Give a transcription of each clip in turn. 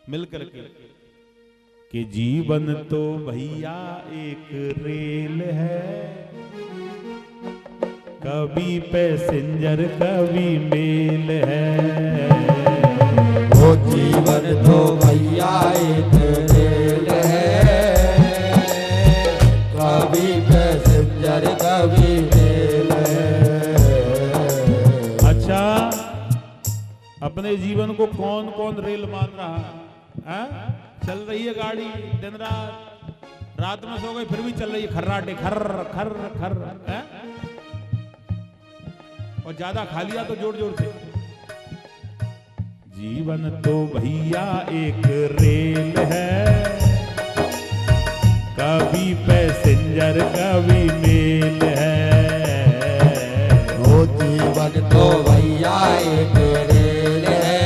मिलकर के कि जीवन तो भैया एक रेल है, कभी पैसेंजर कभी मेल है। वो जीवन तो भैया एक रेल है, कभी पैसेंजर कभी मेल है। अच्छा, अपने जीवन को कौन कौन रेल मान रहा है? चल रही है गाड़ी दिन रात में सो गई फिर भी चल रही है खर्राटे खर खर खर है? और ज्यादा खा लिया तो जोर जोर से। जीवन तो भैया एक रेल है, कभी पैसेंजर कभी मेल है। वो जीवन तो भैया एक रेल है,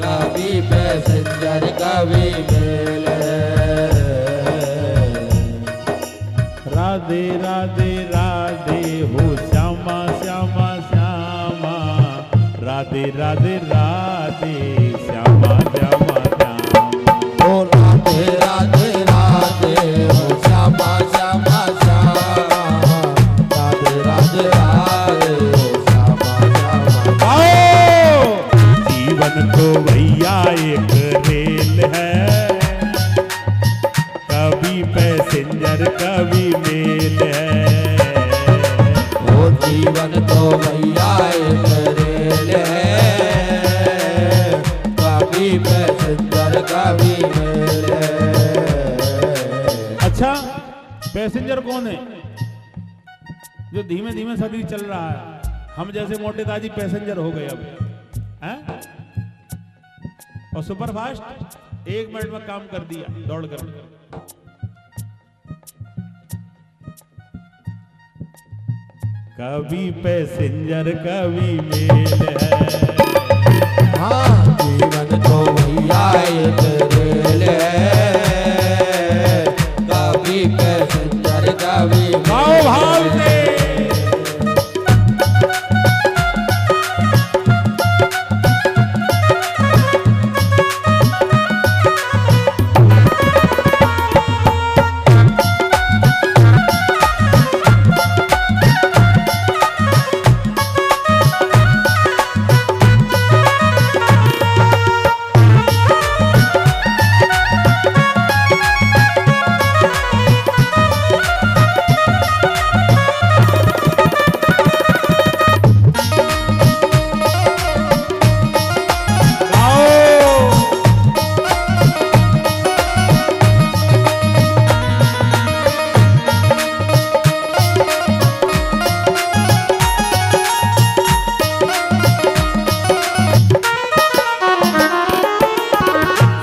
कभी पैसेंजर कभी मेल है। राधे राधे राधे हो श्यामा श्यामा श्यामा, राधे राधे राधे श्यामा श्यामा श्यामा। ओ राधे राधे राधे हो श्यामा श्यामा श्यामा, राधे राधे राधे हो श्यामा श्यामा। आओ, जीवन तो भैया एक रेल है, कभी पैसेंजर कभी मेल है। वो जीवन तो भैया एक रेल है, कभी पैसेंजर कभी मेल है। अच्छा, पैसेंजर कौन है? जो धीमे धीमे सभी चल रहा है। हम जैसे मोटे ताजी पैसेंजर हो गए अब हैं? और सुपर फास्ट 1 मिनट में काम कर दिया दौड़ कर। कभी पैसेंजर कभी मेल है। हाँ, जीवन तो भैया एक रेल है, कभी पैसेंजर कभी भाव भाव से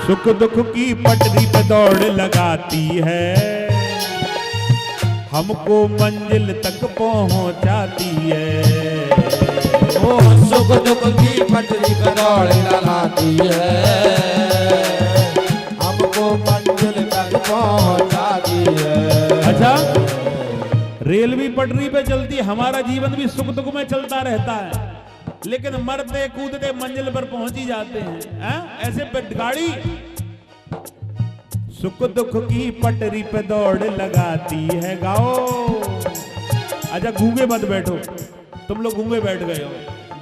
सुख दुख की पटरी पे दौड़ लगाती है, हमको मंजिल तक पहुंचाती है। वो सुख दुख की पटरी पे दौड़ लगाती है, हमको मंजिल तक पहुंचाती है। अच्छा, रेल भी पटरी पे चलती है, हमारा जीवन भी सुख दुख में चलता रहता है, लेकिन मरते कूदते मंजिल पर पहुंच ही जाते हैं। ऐसे गाड़ी सुख दुख की पटरी पे दौड़ लगाती है। गाओ। अच्छा, गूंगे मत बैठो, तुम लोग गूंगे बैठ गए हो,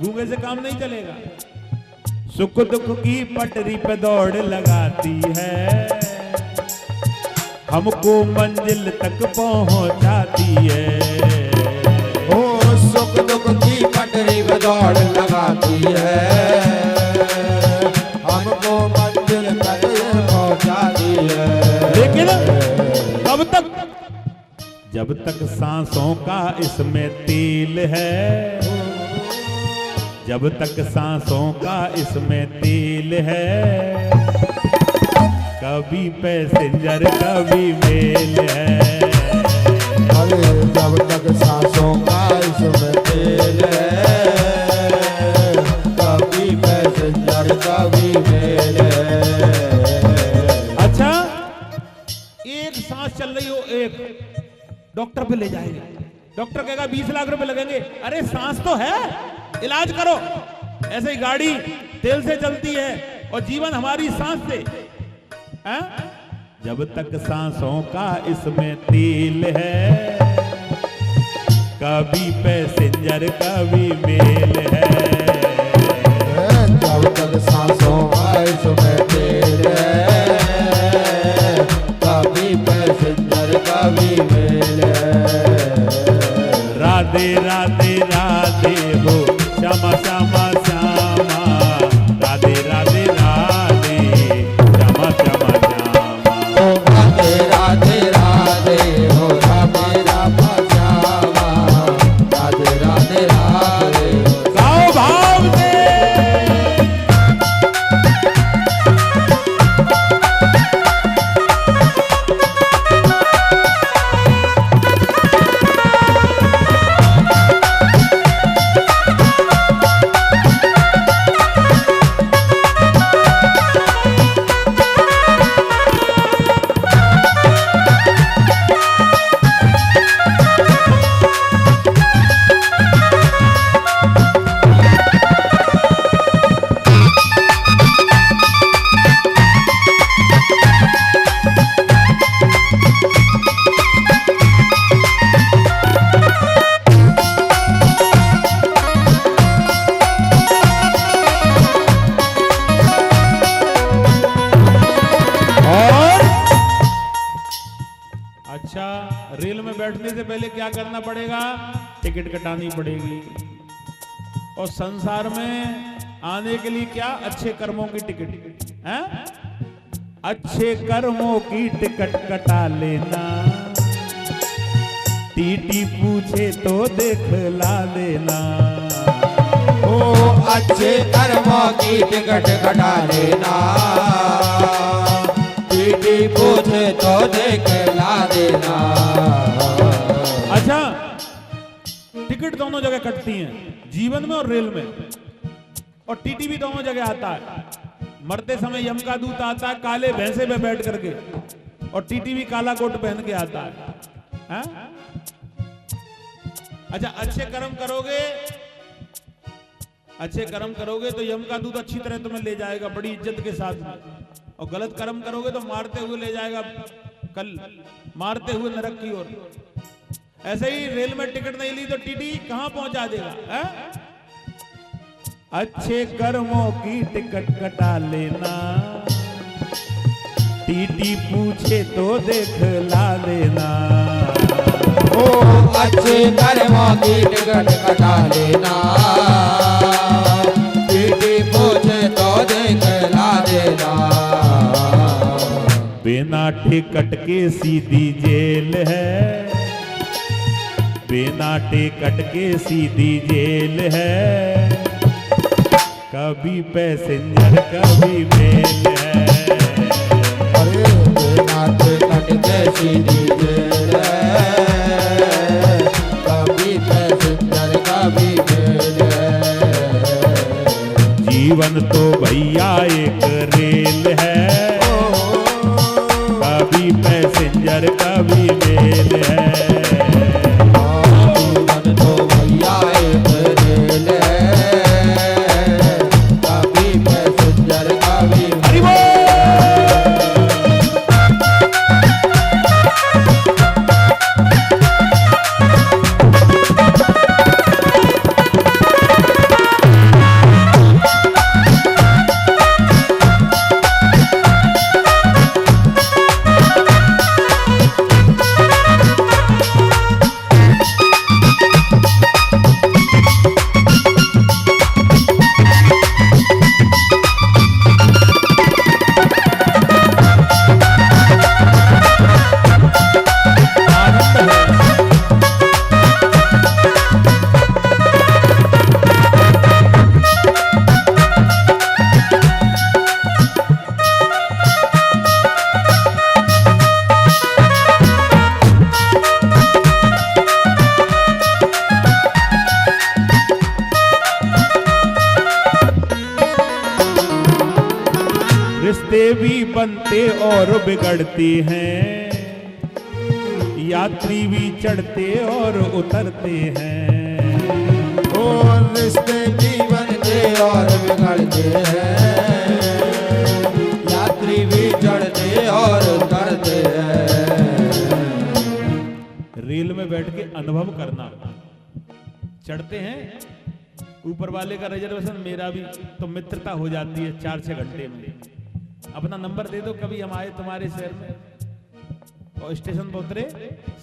गूंगे से काम नहीं चलेगा। सुख दुख की पटरी पे दौड़ लगाती है, हमको मंजिल तक पहुंचाती है। ओ सुख दुख की पटरी पे दौड़ लगाती है, हमको मंजिल तक पहुंचाती है। लेकिन कब तक? जब तक सांसों का इसमें तेल है, जब तक सांसों का इसमें तेल है, कभी पैसेंजर कभी मेल है। अरे जब तक सांसों का इसमें तेल है, कभी पैसेंजर कभी मेल है। अच्छा, एक सांस चल रही हो, एक डॉक्टर पे ले जाएंगे, डॉक्टर कहेगा 20 लाख रुपए लगेंगे। अरे सांस तो है, इलाज करो। ऐसे ही गाड़ी तेल से चलती है, और जीवन हमारी सांस से। हैं? जब तक सांसों का इसमें तेल है, कभी पैसेंजर कभी मेल है। जब तक सांसों का इसमें तेल है, कभी पैसेंजर कभी मेल है। राधे राधे राधे हो श्यामा श्यामा श्यामा, राधे राधे राधे श्यामा श्यामा श्यामा। ओ राधे राधे राधे हो राधे रामा श्यामा, राधे राधे राधे हो। गाओ भाव से। अच्छा, रेल में बैठने से पहले क्या करना पड़ेगा? टिकट कटानी पड़ेगी। और संसार में आने के लिए क्या? अच्छे कर्मों की टिकट है। अच्छे कर्मों की टिकट कटा लेना, टीटी पूछे तो दिखला देना। ओ अच्छे कर्मों की टिकट कटा लेना, टीटी पूछे तो दिखला देना। अच्छा, टिकट दोनों जगह कटती हैं, जीवन में और रेल में। और टीटी भी दोनों जगह आता है। मरते समय यम का दूत आता है काले भैंसे पे बैठ करके, और टीटी भी काला कोट पहन के आता है। अच्छा, अच्छे कर्म करोगे, अच्छे कर्म करोगे तो यम का दूत अच्छी तरह तुम्हें ले जाएगा बड़ी इज्जत के साथ में। और गलत कर्म करोगे तो मारते हुए ले जाएगा, कल मारते हुए नरक की ओर। ऐसे ही रेल में टिकट नहीं ली तो टीटी कहां पहुंचा देगा? है? अच्छे कर्मों की टिकट कटा लेना, टीटी पूछे तो दिखला देना। ओ अच्छे कर्मों की टिकट कटा लेना, टीटी पूछे तो दिखला देना। बिना टिकट के सीधी जेल है, बिना टिकट के सीधी जेल है। कभी पैसेंजर कभी मेल है। अरे बिना टिकट के सीधी जेल है, कभी पैसेंजर कभी मेल है। जीवन तो भैया एक रेल है, कभी पैसेंजर कभी मेल है। जीवन तो भैया एक रेल है, कभी पैसेंजर कभी हरि बोल। रिश्ते भी बनते और बिगड़ते हैं, यात्री भी चढ़ते और उतरते हैं। और रिश्ते भी बनते और बिगड़ते हैं, अनुभव करना। चढ़ते हैं ऊपर वाले का रिजर्वेशन, मेरा भी, तो मित्रता हो जाती है 4-6 घंटे में। अपना नंबर दे दो, कभी हम आए तुम्हारे शहर में और स्टेशन पर उतरे,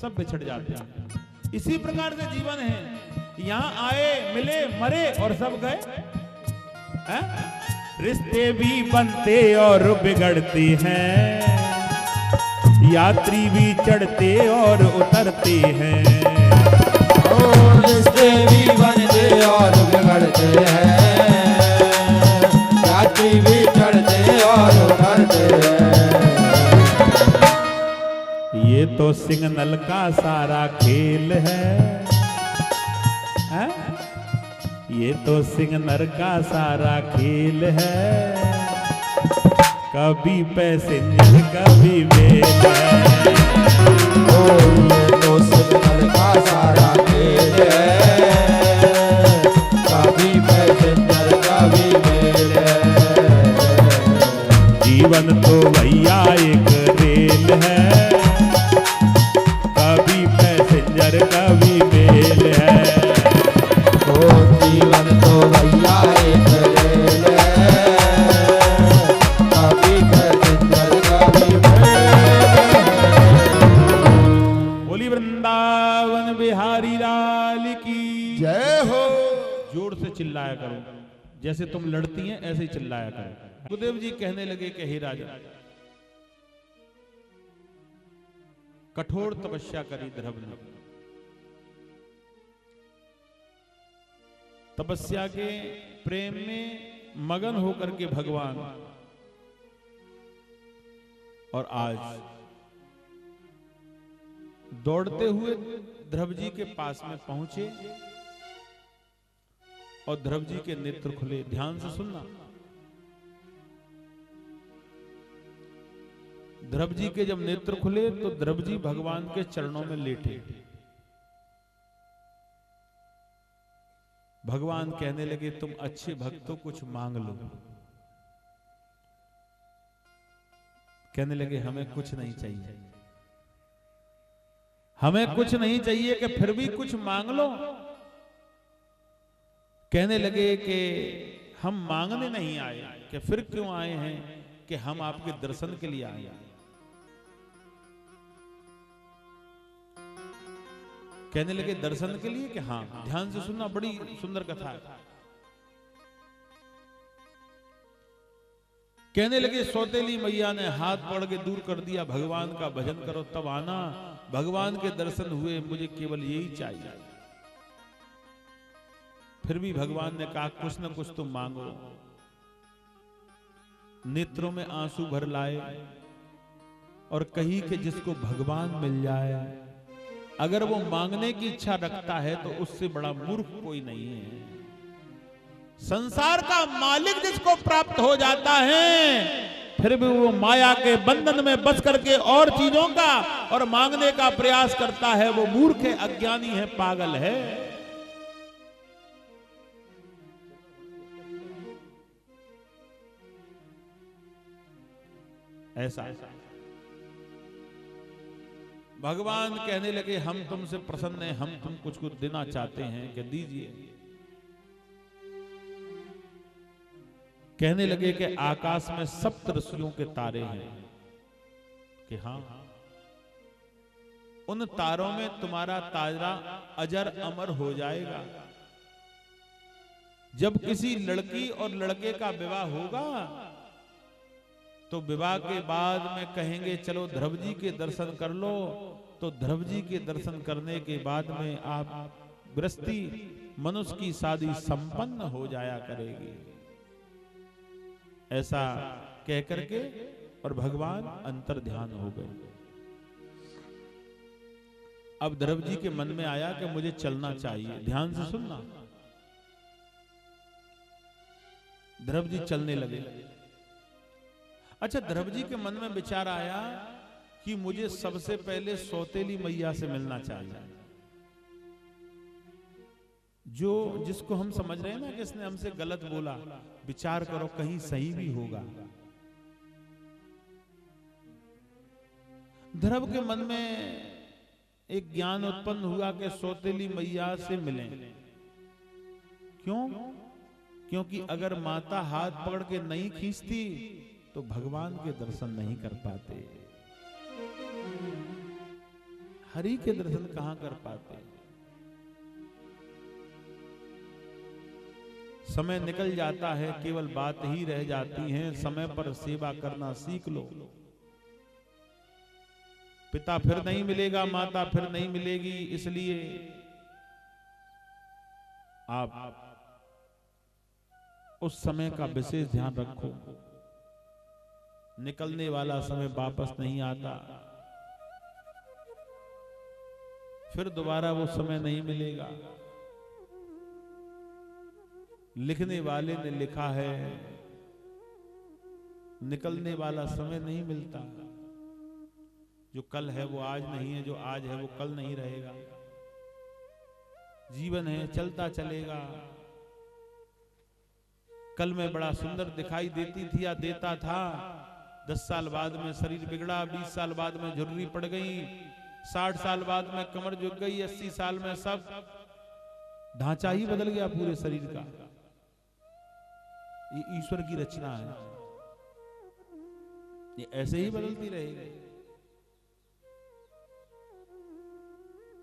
सब बिछड़ जाते हैं। इसी प्रकार से जीवन है, यहां आए, मिले, मरे और सब गए। रिश्ते भी बनते और बिगड़ते हैं, यात्री भी चढ़ते और उतरते हैं। रिश्ते भी बनते और बिगड़ते हैं, यात्री भी चढ़ते और उतरते हैं। ये तो सिग्नल का सारा खेल है, ये तो सिग्नल का सारा खेल है, कभी पैसेंजर कभी मेल है। ये तो सिग्नल का सारा खेल है, कभी पैसेंजर कभी मेल है। जीवन तो भैया एक रेल है, कभी पैसेंजर कभी मेल है। जीवन तो भैया एक रेल है, कभी पैसेंजर कभी मेल है। बोली वृंदावन बिहारी लाल की जय हो। जोर से चिल्लाया करो, जैसे तुम लड़ती हैं ऐसे ही चिल्लाया करो। गुरुदेव जी कहने लगे कि हे राजा, कठोर तपस्या करी ध्रुव ने। तपस्या के प्रेम में मगन होकर के भगवान, और आज दौड़ते हुए ध्रुव जी के पास में पहुंचे और ध्रुव जी के नेत्र खुले। ध्यान से सुनना, ध्रुव जी के जब नेत्र खुले तो ध्रुव जी भगवान के चरणों में लेटे। भगवान कहने लगे, तुम अच्छे भक्त हो, कुछ मांग लो। कहने लगे, हमें कुछ नहीं चाहिए, हमें कुछ नहीं चाहिए, कि फिर भी कुछ मांग लो। कहने लगे कि हम मांगने नहीं आए, कि फिर क्यों आए हैं, कि हम आपके दर्शन के लिए आए हैं। कहने लगे दर्शन के लिए, कि हाँ। ध्यान से सुनना, बड़ी सुंदर कथा है। कहने लगे, सौतेली मैया ने हाथ पकड़ के दूर कर दिया, भगवान का भजन करो तब आना, भगवान के दर्शन हुए, मुझे केवल यही चाहिए। फिर भी भगवान ने कहा, कुछ न कुछ तुम मांगो। नेत्रों में आंसू भर लाए और कही कि जिसको भगवान मिल जाए, अगर वो मांगने की इच्छा रखता है तो उससे बड़ा मूर्ख कोई नहीं है। संसार का मालिक जिसको प्राप्त हो जाता है, फिर भी वो माया के बंधन में बस करके और चीजों का और मांगने का प्रयास करता है, वो मूर्ख है, अज्ञानी है, पागल है। ऐसा भगवान कहने लगे, हम तुमसे प्रसन्न हैं, हम तुम कुछ देना चाहते हैं, कि दीजिए। कहने लगे कि आकाश में सप्तऋषियों के तारे हैं, कि हाँ, उन तारों में तुम्हारा तारा अजर अमर हो जाएगा। जब किसी लड़की और लड़के का विवाह होगा तो विवाह के बाद में कहेंगे, चलो ध्रुव जी के दर्शन कर लो, तो ध्रुव जी के दर्शन करने के बाद में आप गृहस्थी मनुष्य की शादी संपन्न हो जाया करेगी। ऐसा कह करके और भगवान अंतर ध्यान हो गए। अब ध्रुव जी के मन में आया कि मुझे चलना चाहिए। ध्यान से सुनना, ध्रुव जी चलने लगे। अच्छा, ध्रुव जी के मन में विचार आया कि मुझे सबसे पहले सौतेली मैया से मिलना चाहिए, जो जिसको हम समझ रहे हैं ना कि इसने हमसे गलत बोला। विचार करो, कहीं सही भी होगा। ध्रुव के मन में एक ज्ञान उत्पन्न हुआ कि सौतेली मैया से मिलें। क्यों? क्योंकि अगर माता हाथ पकड़ के नहीं खींचती तो भगवान के दर्शन नहीं कर पाते, हरि के दर्शन कहां कर पाते। समय निकल जाता है, केवल बात ही रह जाती है, समय पर सेवा करना सीख लो। पिता फिर नहीं मिलेगा, माता फिर नहीं मिलेगी, इसलिए आप उस समय का विशेष ध्यान रखो। निकलने वाला समय वापस नहीं आता, फिर दोबारा वो समय नहीं मिलेगा। लिखने वाले ने लिखा है, निकलने वाला समय नहीं मिलता। जो कल है वो आज नहीं है, जो आज है वो कल नहीं रहेगा। जीवन है, चलता चलेगा। कल मैं बड़ा सुंदर दिखाई देती थी या देता था, 10 साल बाद में शरीर बिगड़ा, 20 साल बाद में झुर्री पड़ गई, 60 साल बाद में कमर झुक गई, 80 साल में सब ढांचा ही बदल गया पूरे शरीर का। ये ईश्वर की रचना है, ये ऐसे ही बदलती रहेगी।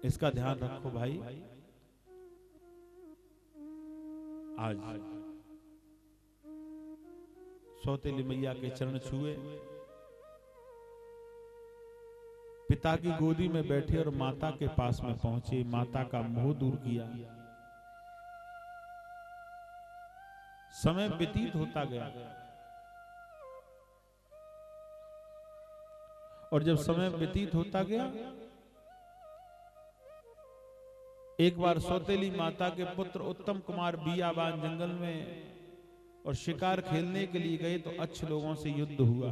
इसका ध्यान रखो भाई। आज सौतेली मैया के चरण छुए, पिता की गोदी में बैठे और माता के पास में पहुंचे, माता का मोह दूर किया। समय व्यतीत होता गया और जब समय व्यतीत होता गया, एक बार सौतेली माता के पुत्र उत्तम कुमार बियाबान जंगल में और शिकार खेलने के लिए गए तो अच्छे लोगों से युद्ध हुआ।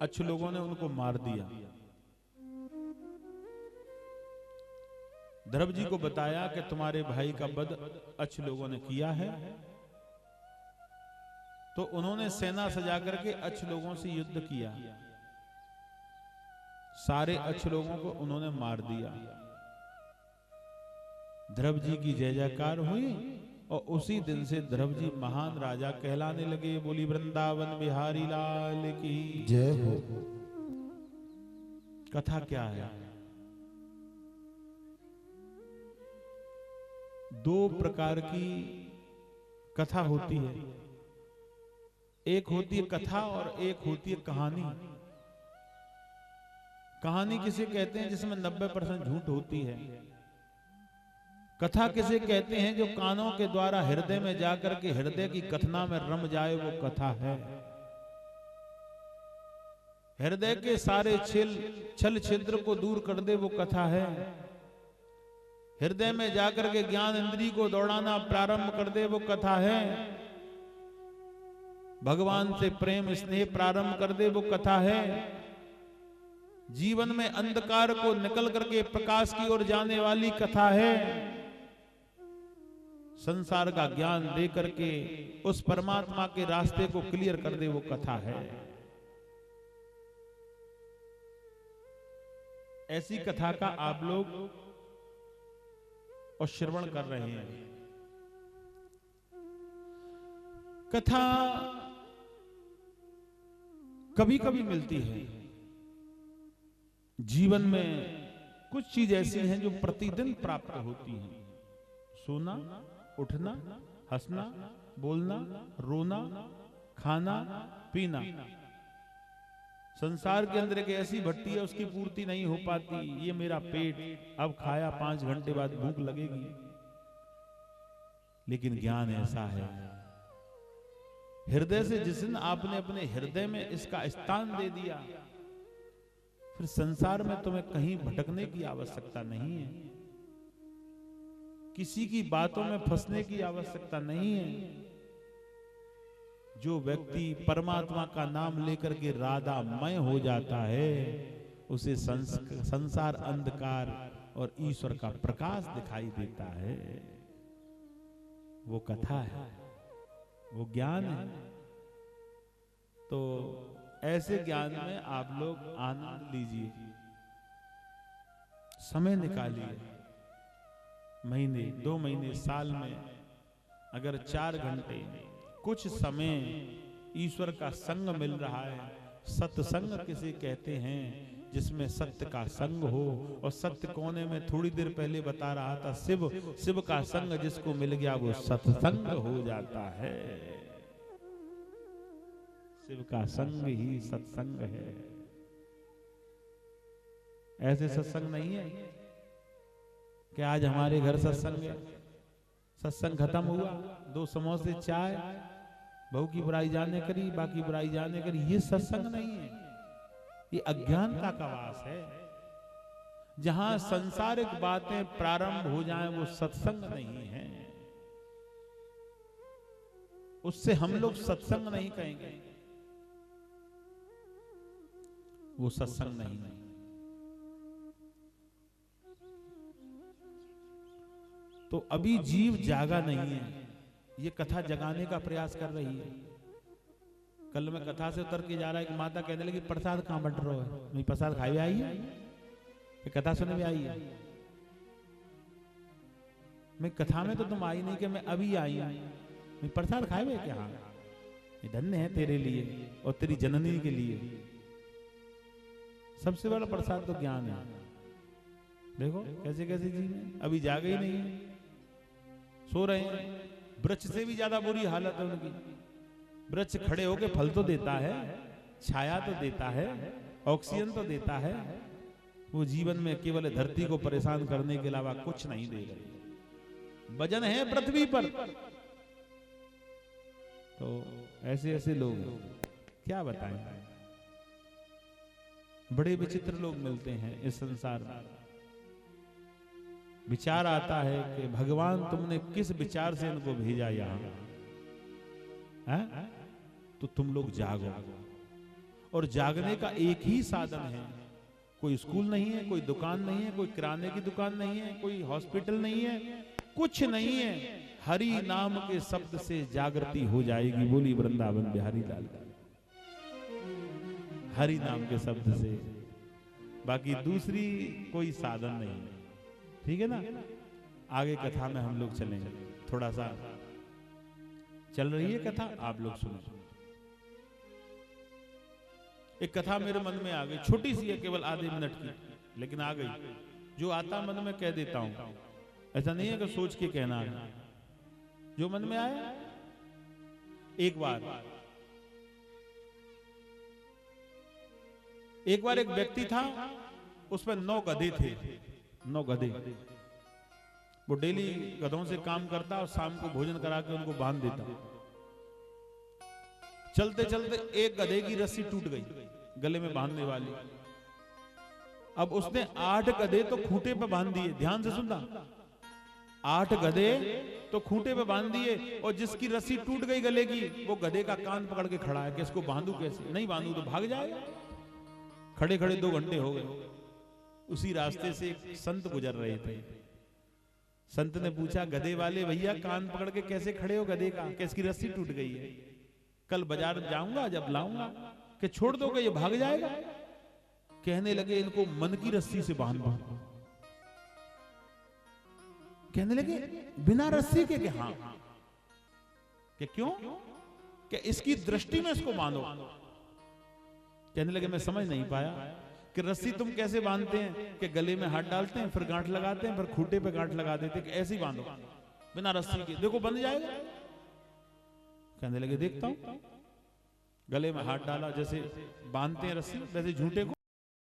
अच्छे लोगों ने उनको मार दिया। ध्रुव जी को बताया कि तुम्हारे भाई का वध अच्छे लोगों ने किया है, तो उन्होंने सेना सजा करके अच्छे लोगों से युद्ध किया। सारे अच्छे लोगों को उन्होंने मार दिया। ध्रुव जी की जय जयकार हुई और उसी दिन से ध्रुव जी महान राजा कहलाने लगे। बोली वृंदावन बिहारी लाल की जय हो। कथा क्या है? दो प्रकार की कथा होती है, एक होती है कथा और एक होती है कहानी। कहानी किसे कहते हैं जिसमें 90% झूठ होती है। कथा किसे कहते हैं जो कानों के द्वारा हृदय में जाकर के हृदय की कथना में रम जाए, वो कथा है। हृदय के सारे छल छिद्र को दूर कर दे, वो कथा है। हृदय में जाकर के ज्ञान इंद्री को दौड़ाना प्रारंभ कर दे, वो कथा है। भगवान से प्रेम स्नेह प्रारंभ कर दे, वो कथा है। जीवन में अंधकार को निकल करके प्रकाश की ओर जाने वाली कथा है। संसार का ज्ञान दे करके उस परमात्मा के रास्ते को क्लियर कर दे, वो कथा है। ऐसी कथा का आप लोग और श्रवण कर रहे हैं। कथा कभी कभी मिलती है। जीवन में कुछ चीज ऐसी हैं जो प्रतिदिन प्राप्त होती हैं। सोना, उठना, हंसना, बोलना, रोना, खाना, पीना। संसार के अंदर एक ऐसी भट्टी है, उसकी पूर्ति नहीं हो पाती। ये मेरा पेट अब खाया, 5 घंटे बाद भूख लगेगी। लेकिन ज्ञान ऐसा है, हृदय से जिस दिन आपने अपने हृदय में इसका स्थान दे दिया, फिर संसार में तुम्हें कहीं भटकने की आवश्यकता नहीं है, किसी की बातों में फंसने की आवश्यकता नहीं है। जो व्यक्ति परमात्मा का नाम लेकर के राधामय हो जाता है, उसे संसार अंधकार और ईश्वर का प्रकाश दिखाई देता है। वो कथा है, वो ज्ञान है। तो ऐसे ज्ञान में आप लोग आनंद लीजिए, समय निकालिए। महीने, 2 महीने, साल में अगर 4 घंटे कुछ समय ईश्वर का संग मिल रहा है, सत्संग किसे कहते हैं, जिसमें सत्य का संग हो। और सत्य कोने में थोड़ी देर पहले बता रहा था, शिव का संग जिसको मिल गया वो सत्संग हो जाता है। शिव का संग ही सत्संग है। ऐसे सत्संग नहीं है कि आज हमारे घर सत्संग है, सत्संग खत्म हुआ, 2 समोसे चाय, बहू की बुराई जाने करी, बाकी बुराई जाने करी, ये सत्संग नहीं है। ये अज्ञानता का वास है। जहां सांसारिक बातें प्रारंभ हो जाएं वो सत्संग नहीं है। उससे हम लोग सत्संग नहीं कहेंगे, वो सत्संग नहीं है। तो अभी जीव जागा नहीं है, ये कथा जगाने का प्रयास कर रही है। कल मैं कथा से उतर के जा रहा है कि माता कहने लगी प्रसाद कहां बंट रहा है, नहीं प्रसाद खाई आई है, कथा सुनने में आई है। मैं कथा में तो तुम आई नहीं कि मैं अभी आई हूं, मैं प्रसाद खाए हुए क्या? धन्य है तेरे लिए और तेरी जननी के लिए। सबसे बड़ा प्रसाद तो ज्ञान है। देखो कैसे कैसे जी अभी जागे ही नहीं है, सो रहे हैं। वृक्ष से भी ज्यादा बुरी हालत है उनकी। वृक्ष खड़े होके फल तो देता है, छाया तो देता है, ऑक्सीजन तो देता है, वो जीवन में केवल धरती को परेशान करने के अलावा कुछ नहीं दे रहे। वजन है पृथ्वी पर। तो ऐसे ऐसे लोग क्या बताएं, बड़े विचित्र लोग मिलते हैं इस संसार में। विचार आता है कि भगवान तुमने किस विचार से इनको भेजा यहाँ, तो तुम लोग जागो। और जागने का एक ही साधन है। कोई स्कूल नहीं है, कोई दुकान नहीं है, कोई किराने की दुकान नहीं है, कोई हॉस्पिटल नहीं है, कुछ नहीं है। हरि नाम के शब्द से जागृति हो जाएगी। बोली वृंदावन बिहारी लाल का। हरि नाम के शब्द से, बाकी दूसरी कोई साधन नहीं। ठीक है ना। आगे कथा में हम लोग चलेंगे, थोड़ा सा चल रही है कथा, आप लोग सुनो। एक कथा मेरे मन में आ गई, छोटी सी है, केवल आधे मिनट की, लेकिन आ गई। जो आता मन में कह देता हूं, ऐसा नहीं है कि सोच के कहना है, जो मन में आया। एक बार एक व्यक्ति था, उसमें 9 गधे थे। 9 गधे। वो डेली गधों से काम करता और शाम को भोजन करा के उनको बांध देता। चलते चलते एक गधे की रस्सी टूट गई, गले में बांधने वाली। अब उसने 8 गधे तो खूंटे पे बांध दिए। ध्यान से सुनना, 8 गधे तो खूंटे पे बांध दिए, और जिसकी रस्सी टूट गई गले की, वो गधे का कान पकड़ के खड़ा है कि इसको बांधू कैसे, नहीं बांधू तो भाग जाएगा। खड़े खड़े 2 घंटे हो गए। उसी रास्ते से एक संत गुजर रहे थे। संत ने पूछा, गधे वाले भैया कान पकड़ के कैसे खड़े हो गधे का, कि इसकी रस्सी टूट गई है, कल बाजार जाऊंगा जब लाऊंगा, कि छोड़ दोगे ये भाग जाएगा। कहने लगे इनको मन की रस्सी से बांध दो। कहने लगे बिना रस्सी के, हाँ, कि क्यों, कि इसकी दृष्टि में इसको बांधो। कहने लगे मैं समझ नहीं पाया कि रस्सी तुम कैसे बांधते हैं, कि गले में हाथ डालते हैं, फिर गांठ लगाते हैं, फिर खूंटे पे गांठ लगा देते हैं, कि ऐसे ही बांधो बिना रस्सी के, देखो बंध जाएगा। कहने लगे देखता हूं। गले में हाथ डाला, जैसे बांधते हैं रस्सी वैसे झूठे को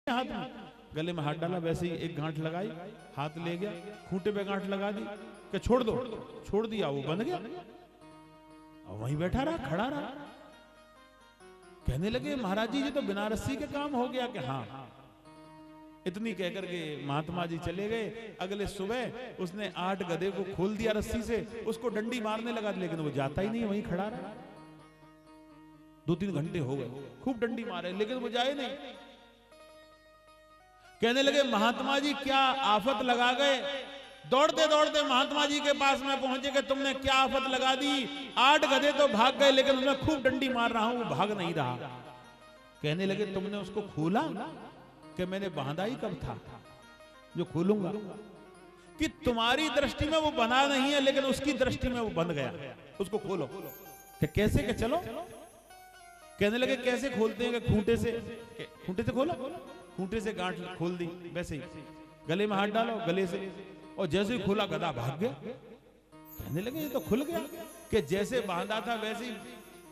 हाथ में, गले में हाथ डाला, वैसे ही एक गांठ लगाई, हाथ ले गया, खूंटे पे गांठ लगा दी, कि छोड़ दो, छोड़ दिया, वो बंध गया। और वहीं बैठा रहा, खड़ा रहा। कहने लगे महाराज जी ये तो बिना रस्सी के काम हो गया। कि हाँ। इतनी कहकर के महात्मा जी चले गए। अगले सुबह उसने 8 गधे को खोल दिया रस्सी से, उसको डंडी मारने लगा, लेकिन वो जाता ही नहीं, वहीं खड़ा रहा। 2-3 घंटे हो गए, खूब डंडी मारे, लेकिन वो जाए नहीं। कहने लगे महात्मा जी क्या आफत लगा गए। दौड़ते दौड़ते महात्मा जी के पास में पहुंचे कि तुमने क्या आफत लगा दी। 8 गधे तो भाग गए, लेकिन मैं खूब डंडी मार रहा हूं, वो भाग नहीं रहा। कहने लगे तुमने उसको खोला? कि मैंने बांधा ही कब था जो खोलूंगा? कि तुम्हारी दृष्टि में वो बना नहीं है, लेकिन उसकी दृष्टि में वो बंध गया, उसको खोलो। कि कैसे? के चलो। कहने लगे कैसे खोलते हैं? खूंटे से। खूंटे से खोलो। खूंटे से गांठ खोल दी, वैसे ही गले में हाथ डालो, गले से, और जैसे ही खोला गधा भाग गया। कहने लगे ये तो खुल गया। कि जैसे बांधा था वैसे ही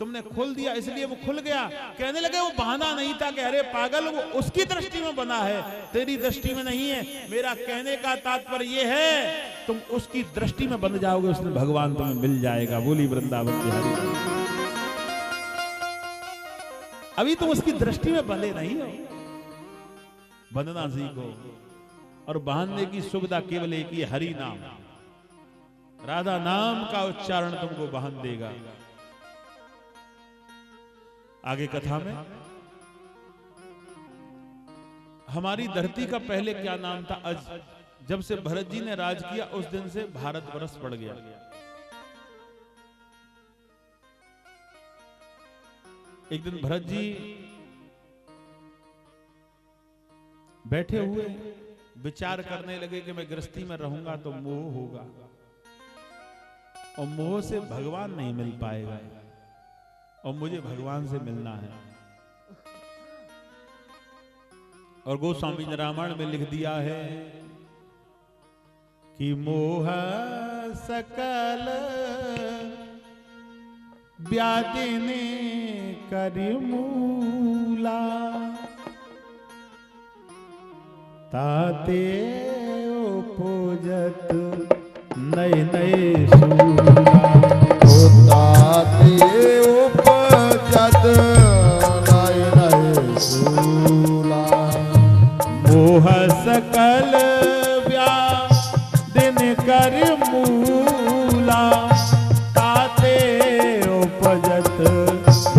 तुमने खोल दिया, इसलिए वो खुल गया। कहने लगे वो बांधा नहीं था। कि अरे पागल, वो उसकी दृष्टि में बना है, तेरी दृष्टि में नहीं है। मेरा कहने का तात्पर्य ये है, तुम उसकी दृष्टि में बंध जाओगे, उसमें भगवान तुम्हें मिल जाएगा। बोली वृंदावन की हरि। अभी तुम उसकी दृष्टि में बंधे नहीं हो, बंधना सीखो। और बांधने की सुविधा केवल एक ही, हरि नाम। राधा नाम का उच्चारण तुमको बांध देगा। आगे कथा में, हमारी धरती का पहले क्या नाम था? अज। जब से भरत जी ने राज किया उस दिन से भारत वर्ष पड़ गया। एक दिन भरत जी बैठे हुए विचार करने लगे कि मैं गृहस्थी में रहूंगा तो मोह होगा, और मोह से भगवान नहीं मिल पाएगा, और मुझे भगवान से मिलना है। और गोस्वामी ने रामायण में लिख दिया है कि मोह सकल व्याधिने करि मूला, ताते उपजत नए नए सूला। ताते उपजत नए नए सूला। मोह सकल व्याधिन कर मूला, ताते उपजत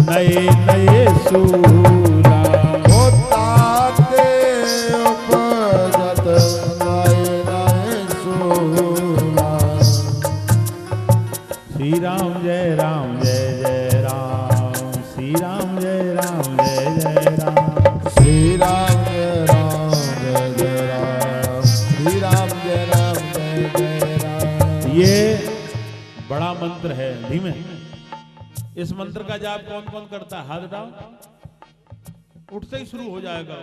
नए नए सूला। ताते उपजत नए नए सूला। श्री राम जय राम जय जय राम, श्री राम जय राम जय जय राम, श्री राम जय राम जय जय राम, श्री राम जय राम जय जय राम। ये बड़ा मंत्र है। धीमे। इस मंत्र का जाप कौन कौन करता है? हाथ उठाओ। उठते ही शुरू हो जाएगा,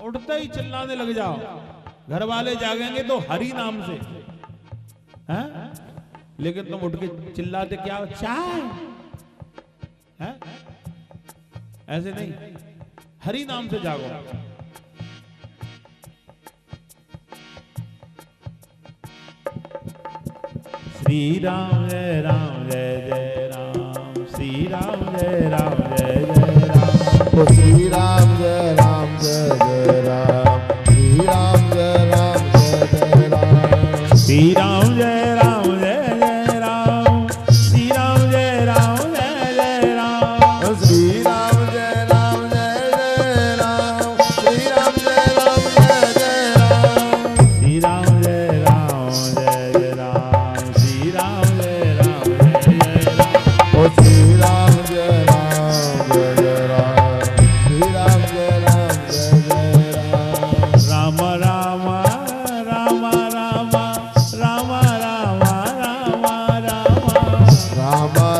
उठते ही चिल्लाने लग जाओ। घर वाले जागेंगे तो हरि नाम से, हैं? लेकिन तुम उठ के चिल्लाते क्या हो? चाय, हैं? ऐसे नहीं, हरि नाम से जागो। श्री राम जय राम जय जय राम, श्री राम जय राम जय जय राम, श्री राम जय राम जय जय राम, श्री राम जय राम जय जय राम, श्री राम जय राम जय जय राम, श्री राम जय राम जय जय राम, श्री राम जय राम जय जय राम, श्री राम जय राम जय जय राम, श्री राम जय राम जय जय राम, श्री राम जय राम जय जय राम, श्री राम जय राम जय जय राम, श्री राम जय राम जय जय राम। राम राम राम राम राम राम राम राम राम राम राम राम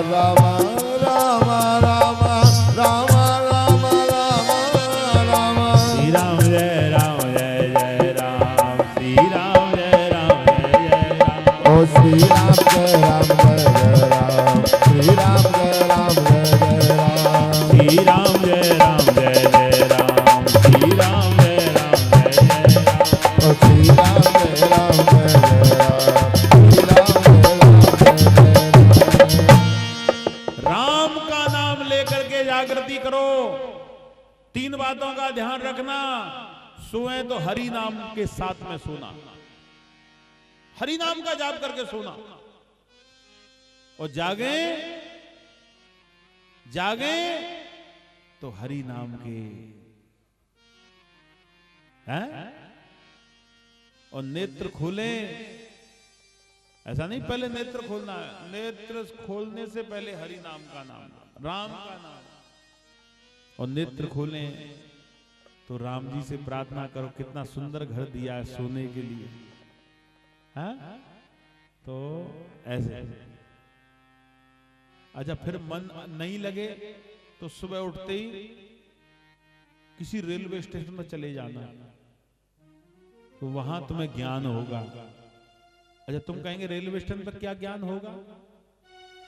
राम राम राम राम। श्री राम जय राम जय जय राम, श्री राम जय राम जय जय राम, ओ श्री राम जय राम जय जय राम, श्री राम जय राम जय जय राम, श्री राम जय राम जय जय राम, श्री राम जय राम जय जय राम, ओ श्री राम जय राम जय जय राम, श्री राम जय राम जय जय राम। राम का नाम लेकर के जागृति करो। तीन बातों का ध्यान रखना। सोए तो हरि नाम के साथ में सोना, हरि नाम का जाप करके सोना, और जागे जागे तो हरि नाम के, हैं? और नेत्र खोलें। ऐसा नहीं पहले नेत्र खोलना है, नेत्र खोलने से पहले हरि नाम का नाम, राम का नाम, और नेत्र खोलें तो राम जी से प्रार्थना करो, कितना सुंदर घर दिया है सोने के लिए, हाँ? तो ऐसे। अच्छा, फिर मन नहीं लगे तो सुबह उठते ही किसी रेलवे स्टेशन पर चले जाना, तो वहां तुम्हें ज्ञान होगा। अच्छा, तुम कहेंगे रेलवे स्टेशन पर क्या ज्ञान होगा?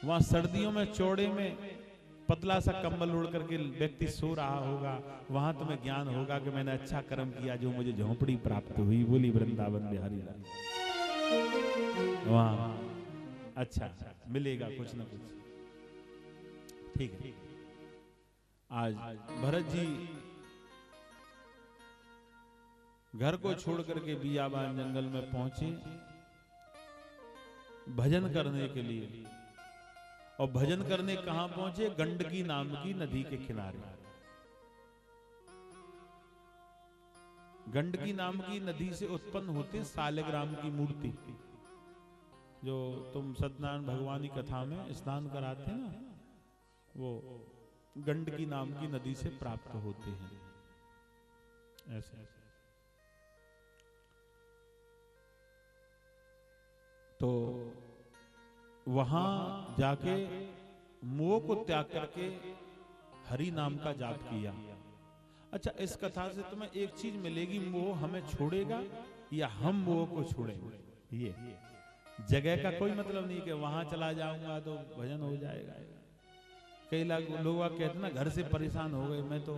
वहां सर्दियों में चौड़े में पतला सा कंबल ओढ़ करके व्यक्ति सो रहा होगा, वहां तुम्हें ज्ञान होगा कि मैंने अच्छा कर्म किया जो मुझे झोंपड़ी प्राप्त हुई। बोली वृंदावन बिहारी लाल। वहां अच्छा मिलेगा कुछ ना कुछ। ठीक है। आज भरत जी घर को छोड़ करके बियाबान जंगल में पहुंचे भजन करने के लिए। और भजन करने कहां पहुंचे? गंडकी नाम की नदी के किनारे। गंडकी नाम की नदी से उत्पन्न होते सालिग्राम की मूर्ति, जो तुम सत्यनारायण भगवान की कथा में स्नान कराते हैं ना, वो गंडकी नाम की नदी से प्राप्त होते हैं। ऐसे तो वहां जाके मोह को त्याग करके हरि नाम का जाप किया। अच्छा, इस कथा से तुम्हें एक चीज मिलेगी, मोह हमें छोड़ेगा या हम मोह को छोड़ेंगे। ये जगह का कोई मतलब नहीं कि वहां चला जाऊंगा तो भजन हो जाएगा। कई लोग कहते ना, घर से परेशान हो गए, मैं तो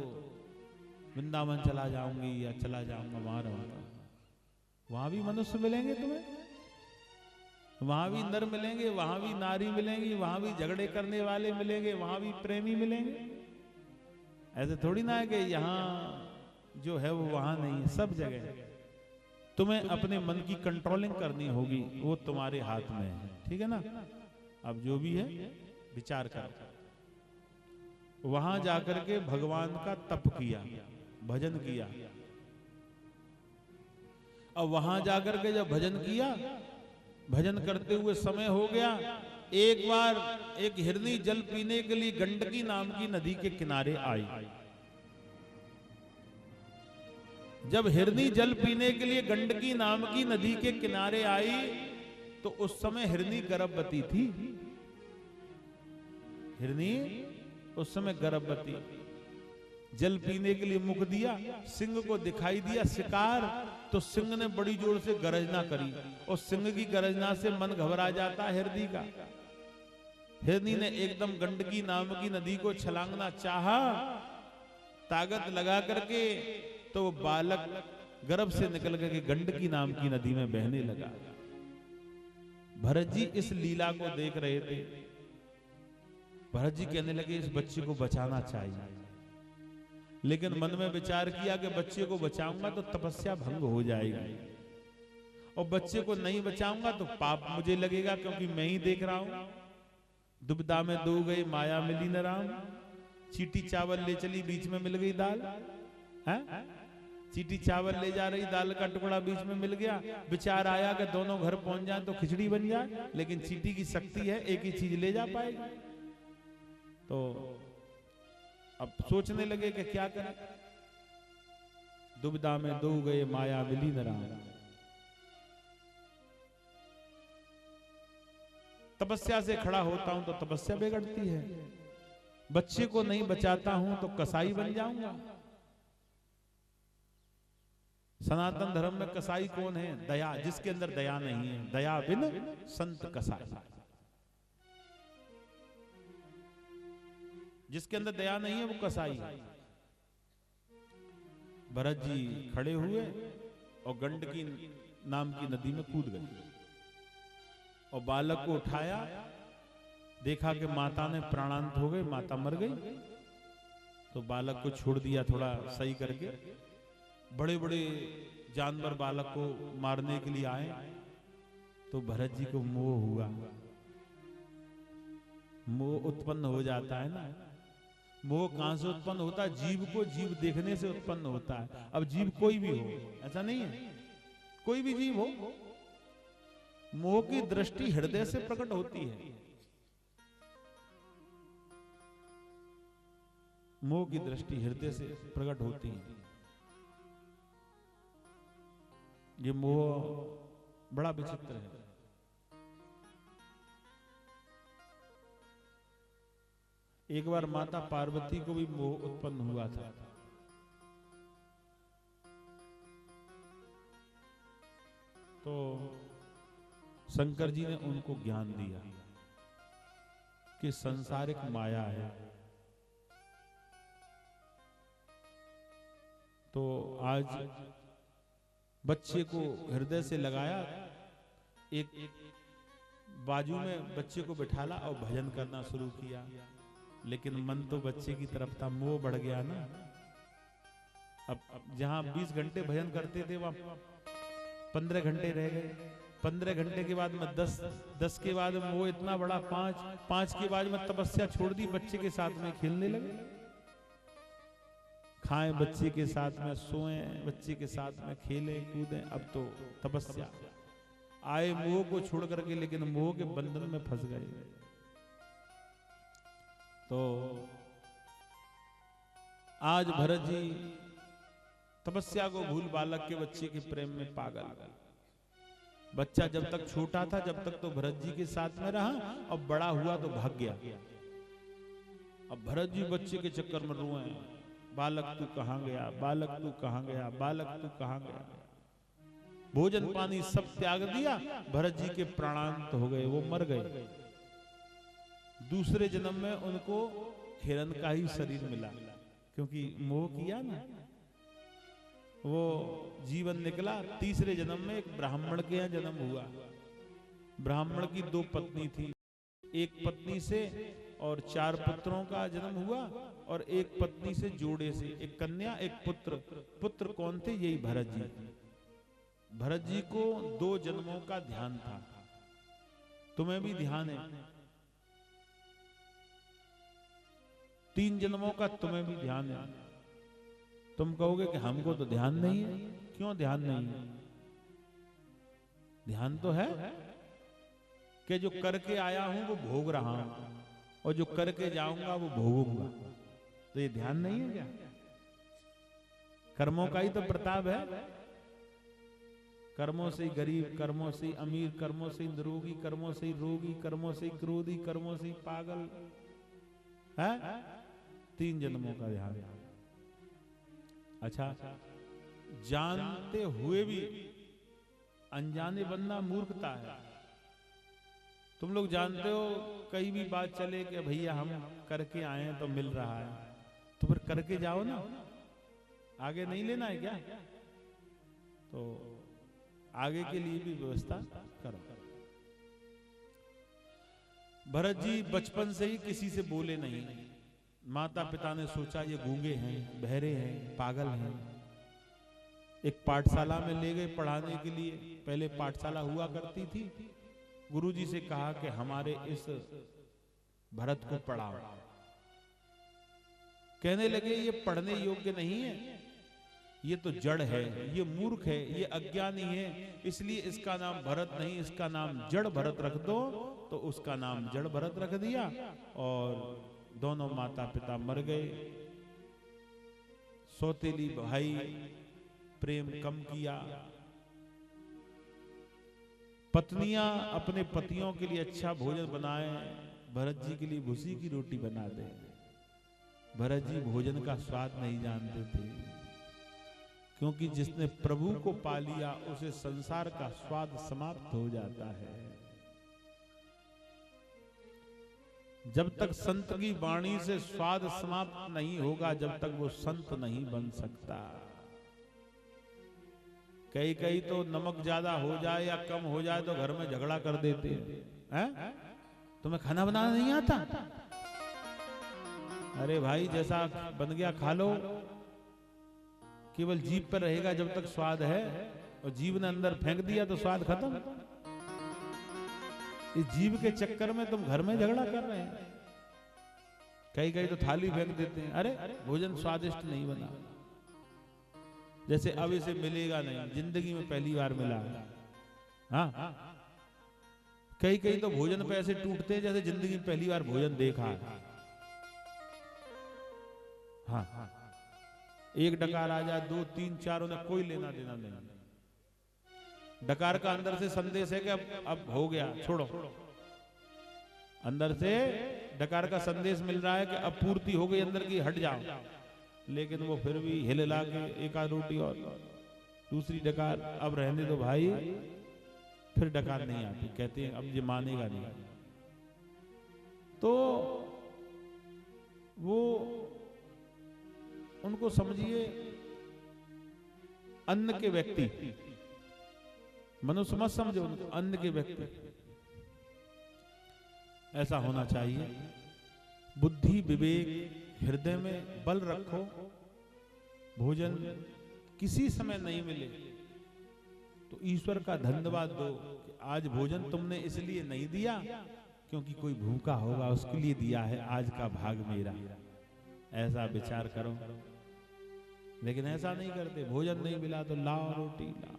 वृंदावन चला जाऊंगी या चला जाऊंगा, वहां रहूंगा। वहां भी मनुष्य मिलेंगे तुम्हें, वहां भी नर मिलेंगे, वहां भी नारी मिलेंगी, वहां भी झगड़े करने वाले मिलेंगे, वहां भी प्रेमी मिलेंगे। ऐसे थोड़ी ना है कि यहाँ जो है वो वहां नहीं है, सब जगह। तुम्हें अपने मन की कंट्रोलिंग करनी होगी, वो तुम्हारे हाथ में है। ठीक है ना? अब जो भी है विचार कर। वहां जाकर के भगवान का तप किया, भजन किया। अब वहां जाकर के जब भजन किया, भजन करते हुए समय हो गया, एक बार एक हिरनी जल पीने के लिए गंडकी नाम की नदी के किनारे आई। जब हिरनी जल पीने के लिए गंडकी नाम की नदी के किनारे आई, तो उस समय हिरनी गर्भवती थी। हिरनी उस समय गर्भवती। जल पीने के लिए मुख दिया, सिंह को दिखाई दिया शिकार, तो सिंह ने बड़ी जोर से गर्जना करी, और सिंह की गर्जना से मन घबरा जाता है हिरनी का। हिरनी ने एकदम गंडकी नाम की नदी को छलांगना चाहा, ताकत लगा करके, तो वो बालक गर्भ से निकल करके गंडकी नाम की नदी में बहने लगा। भरत जी इस लीला को देख रहे थे। भरत जी कहने लगे, इस बच्चे को बचाना चाहिए। लेकिन मन में विचार किया कि बच्चे को बचाऊंगा तो तपस्या भंग हो जाएगी, और बच्चे को नहीं बचाऊंगा तो पाप मुझे लगेगा, क्योंकि मैं ही देख रहा हूं। दुविधा में दो गए माया मिली न राम, चीटी चावल ले चली बीच में मिल गई दाल। है? चीटी चावल ले जा रही, दाल का टुकड़ा बीच में मिल गया। विचार आया कि दोनों घर पहुंच जाए तो खिचड़ी बन जाए, लेकिन चीटी की शक्ति है, एक ही चीज ले जा पाएगी। तो अब सोचने लगे कि क्या करें। दुविधा में दो गए माया मिली न राम। तपस्या से खड़ा होता हूं तो तपस्या बिगड़ती है, बच्चे को नहीं बचाता हूं तो कसाई बन जाऊंगा। सनातन धर्म में कसाई कौन है? दया। जिसके अंदर दया नहीं है, दया बिन संत कसाई। जिसके अंदर दया नहीं है वो कसाई है। भरत जी खड़े हुए और गंडकी नाम की नदी में कूद गए, और बालक को उठाया, देखा कि माता ने प्राणांत हो गए, माता मर गई। तो बालक को छोड़ दिया थोड़ा सही करके। बड़े बड़े जानवर बालक को मारने के लिए आए, तो भरत जी को मोह हुआ। मोह उत्पन्न हो जाता है ना। मोह कहां से उत्पन्न होता है? जीव को जीव देखने से उत्पन्न होता है। अब जीव कोई भी हो, ऐसा नहीं है, कोई भी जीव हो, मोह की दृष्टि हृदय से प्रकट होती है। मोह की दृष्टि हृदय से प्रकट होती है। ये मोह बड़ा विचित्र है। एक बार माता पार्वती को भी मोह उत्पन्न हुआ था। तो शंकर जी ने उनको ज्ञान दिया कि संसारिक माया है। तो आज बच्चे को हृदय से लगाया, एक बाजू में बच्चे को बिठाला और भजन करना शुरू किया, लेकिन मन तो बच्चे की तरफ था, मोह बढ़ गया ना। अब जहां 20 घंटे भजन करते थे वहां 15 घंटे रह गए। 15 घंटे के बाद में 10 के बाद में वो इतना बड़ा 5 के बाद में तपस्या छोड़ दी, बच्चे के साथ में खेलने लगे। खाएं बच्चे के साथ में, सोएं बच्चे के साथ में, खेलें कूदें। अब तो तपस्या आए मोह को छोड़ करके, लेकिन मोह के बंधन में फंस गए। तो आज भरत जी तपस्या को भूल बालक के बच्चे के प्रेम में पागल। बच्चा जब तक छोटा था, जब तक तो भरत जी के साथ में रहा, अब बड़ा हुआ तो भाग गया। अब भरत जी बच्चे के चक्कर में रोए, बालक तू कहां गया, बालक तू कहां गया, बालक तू कहां गया। भोजन पानी सब त्याग दिया, भरत जी के प्राणांत हो गए, वो मर गए। दूसरे जन्म में उनको हिरण का ही शरीर मिला, क्योंकि मोह किया ना, वो जीवन निकला। तीसरे जन्म में एक ब्राह्मण के यहाँ जन्म हुआ। ब्राह्मण की 2 पत्नी थी, एक पत्नी से और 4 पुत्रों का जन्म हुआ, और एक पत्नी से जोड़े से एक कन्या एक पुत्र। पुत्र कौन थे? यही भरत जी। भरत जी को 2 जन्मों का ध्यान था। तुम्हें भी ध्यान है, 3 जन्मों का तुम्हें भी ध्यान है। तुम कहोगे कि हमको तो ध्यान नहीं है। क्यों ध्यान नहीं है? ध्यान तो है कि जो करके आया हूं वो भोग रहा हूं, और जो करके जाऊंगा वो भोगूंगा। तो ये ध्यान नहीं है क्या? कर्मों का ही तो प्रताप है। कर्मों से गरीब, कर्मों से अमीर, कर्मों से निरोगी, कर्मों से रोगी, कर्मों से क्रोधी, कर्मों से पागल है। 3 जन्मों का ध्यान। अच्छा, जानते हुए भी अनजाने बनना मूर्खता है। तुम लोग जानते हो, कहीं भी बात चले कि भैया हम करके आए हैं तो मिल रहा है, तो फिर करके जाओ ना, आगे नहीं लेना है क्या? तो आगे के लिए भी व्यवस्था करो। भरत जी बचपन से ही किसी से बोले नहीं। माता पिता ने सोचा ये गूंगे हैं, बहरे हैं, पागल हैं। एक पाठशाला में ले गए पढ़ाने के लिए। पहले पाठशाला हुआ करती थी। गुरुजी से कहा कि हमारे इस भरत को पढ़ाओ। कहने लगे ये पढ़ने योग्य नहीं है, ये तो जड़ है, ये मूर्ख है, ये अज्ञानी है, इसलिए इसका नाम भरत नहीं, इसका नाम जड़ भरत रख दो। तो उसका नाम जड़ भरत रख दिया, और दोनों माता पिता मर गए। सौतेली भाई प्रेम कम किया। पत्नियां अपने पतियों के लिए अच्छा भोजन बनाए, भरत जी के लिए भूसी की रोटी बना दे। भरत जी भोजन का स्वाद नहीं जानते थे, क्योंकि जिसने प्रभु को पा लिया उसे संसार का स्वाद समाप्त हो जाता है। जब तक संत की वाणी से स्वाद समाप्त नहीं होगा, जब तक वो संत नहीं बन सकता। कई तो नमक ज्यादा हो जाए या कम हो जाए तो घर में झगड़ा कर देते हैं। तुम्हें खाना बनाना नहीं आता? अरे भाई, जैसा बन गया खा लो। केवल जीभ पर रहेगा जब तक स्वाद है, और जीभ ने अंदर फेंक दिया तो स्वाद खत्म। इस जीभ के चक्कर में तुम घर में झगड़ा कर रहे हैं। कई तो थाली फेंक देते हैं, अरे भोजन स्वादिष्ट नहीं बना, जैसे अब इसे मिलेगा नहीं, जिंदगी में पहली बार मिला। हाँ, कई तो भोजन पे ऐसे टूटते हैं जैसे जिंदगी में पहली बार भोजन देखा है। हाँ, एक डकार आ जाए, 2, 3, 4 उन्हें कोई लेना देना नहीं। डकार का अंदर से संदेश है कि अब हो गया, छोड़ो। अंदर से डकार का संदेश मिल रहा है कि अब पूर्ति हो गई अंदर की, हट जाओ। लेकिन वो फिर भी हिला के एक आध रोटी और दूसरी डकार, अब रहने दो भाई, फिर डकार नहीं आती। कहते हैं अब ये मानेगा नहीं। तो वो उनको समझिए अन्न के व्यक्ति, मनुष्य मत समझो उनको, अन्न के व्यक्ति ऐसा होना चाहिए। बुद्धि विवेक हृदय में बल रखो। भोजन किसी समय नहीं मिले तो ईश्वर का धन्यवाद दो कि आज भोजन तुमने इसलिए नहीं दिया क्योंकि कोई भूखा होगा उसके लिए दिया है, आज का भाग मेरा। ऐसा विचार करो। लेकिन ऐसा नहीं करते, भोजन नहीं मिला तो लाओ रोटी, लाओ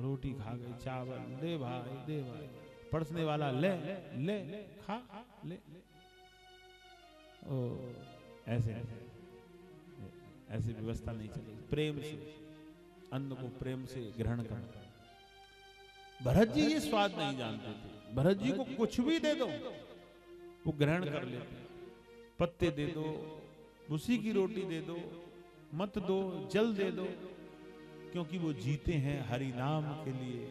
रोटी खा गए, चावल दे भाई, दे भाई, पड़सने वाला ले ले खा ले। ओ ऐसे ऐसी व्यवस्था नहीं चलेगी। प्रेम से अन्न को प्रेम से ग्रहण करना। भरत जी ये स्वाद नहीं जानते थे। भरत जी को कुछ भी दे दो वो ग्रहण कर लेते। पत्ते दे दो, उसी की रोटी दे दो, मत दो, जल दे दो, क्योंकि वो जीते हैं हरि नाम के लिए।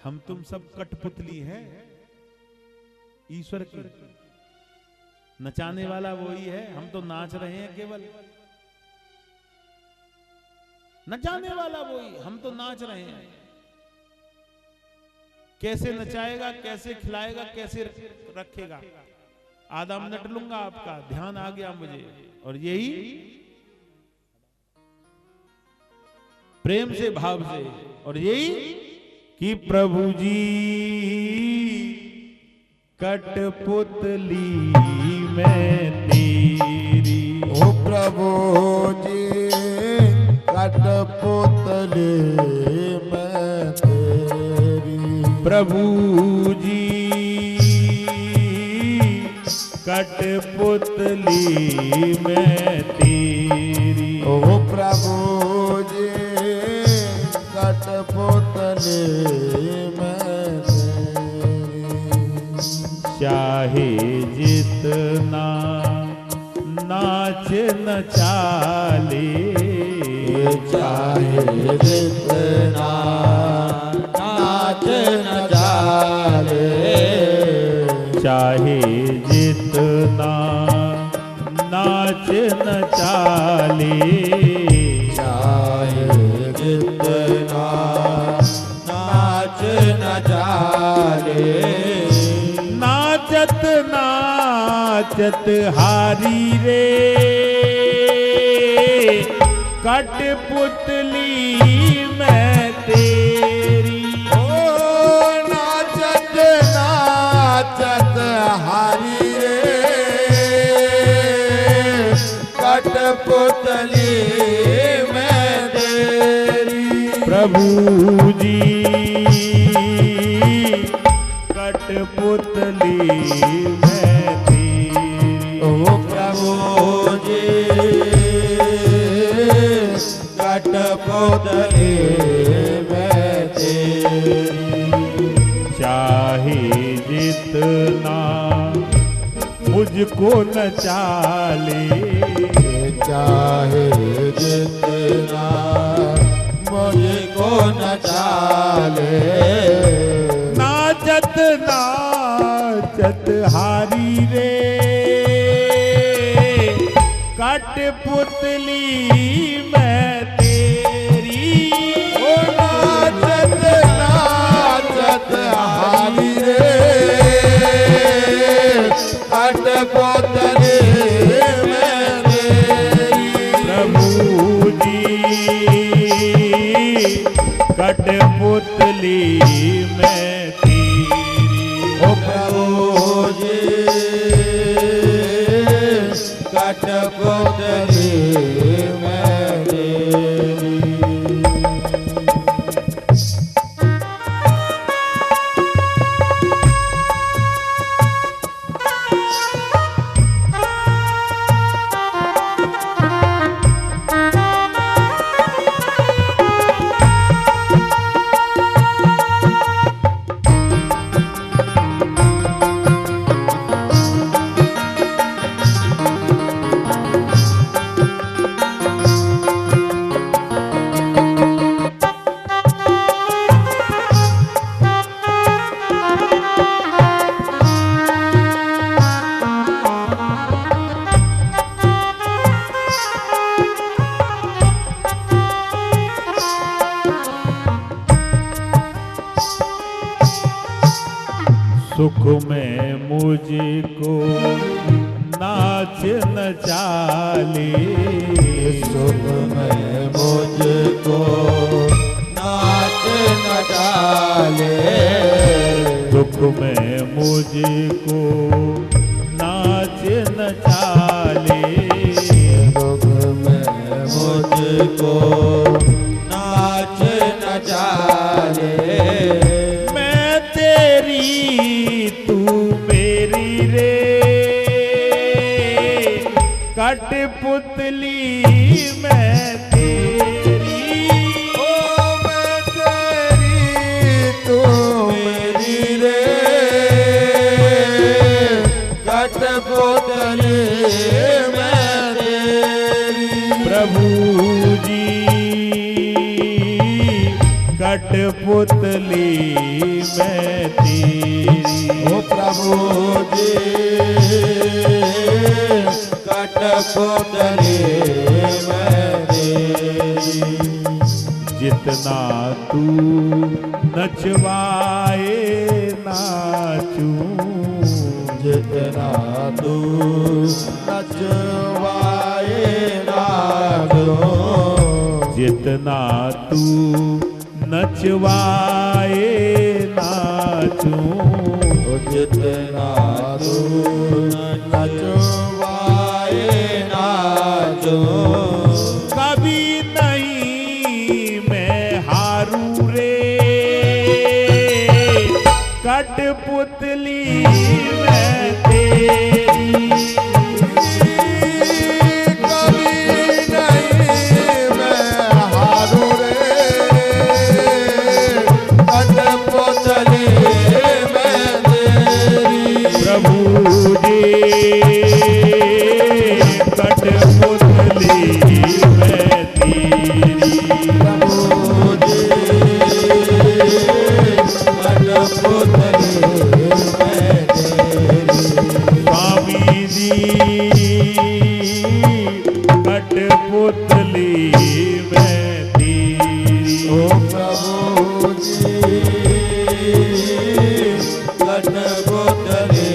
हम तुम सब कठपुतली हैं ईश्वर की, नचाने वाला वही है, हम तो नाच रहे हैं केवल। नचाने वाला वही, हम तो नाच रहे हैं। कैसे नचाएगा, कैसे खिलाएगा, कैसे रखेगा, आधा मिनट लूंगा आपका, ध्यान आ गया मुझे। और यही प्रेम से, भाव से, और यही कि प्रभु जी कठपुतली में तेरी। ओ प्रभु जी कठपुतली में तेरी। प्रभु जी कठपुतली में तेरी। ओ प्रभु जी कठपुतली में तेरी। चाहे जितना नाच नचाले, चाहे जितना नाच नचाले, चाहे जितना नाच नचाले, चाहे जितना नाच नचाले। नाचत नाचत हारी रे कठपुतली में तेरी। ओ नाचत नाचत हारी रे कठपुतली में तेरी। प्रभु जी कठपुतली में तेरी। ओ प्रभु जी कठपुतली में तेरी। चाहे जितना मुझको नचाले, चाहे जितना मुझको नचाले। नाचत नाचत हारी रे कठपुतली में तेरी। ओ नाचत नाचत हारी रे कठपुतली में तेरी। प्रभु जी कठपुतली में तेरी। ओ प्रभु जी कठपुतली में तेरी। मुझको नाच नचाले, सुख में मुझको नाच नचाले, दुख में मुझको नाच नचाले, दुख में मुझको नाच नचाले। मैं तेरी तू मेरी रे, कठपुतली मैं तेरी, ओ मैं तेरी तू मेरी रे, कठपुतली मैं तेरी। प्रभु जी कठपुतली मैं तेरी, ओ प्रभु जी कठपुतली मैं तेरी। जितना तू नचवाए नाचूं, जितना तू नचवाए नाचूं, जितना तू नचवाए नाचूं, जितना तू नचवाए नाचूं। कभी नहीं मैं हारू रे, कठपुतली मैं तेरी, कभी नहीं मैं हारू रे, कठपुतली मैं तेरी। प्रभु जी कठपुतली मैं तेरी, प्रभु जी कठपुतली मैं तेरी। स्वामी जी कठपुतली मैं तेरी, ओ प्रभु जी कठपुतली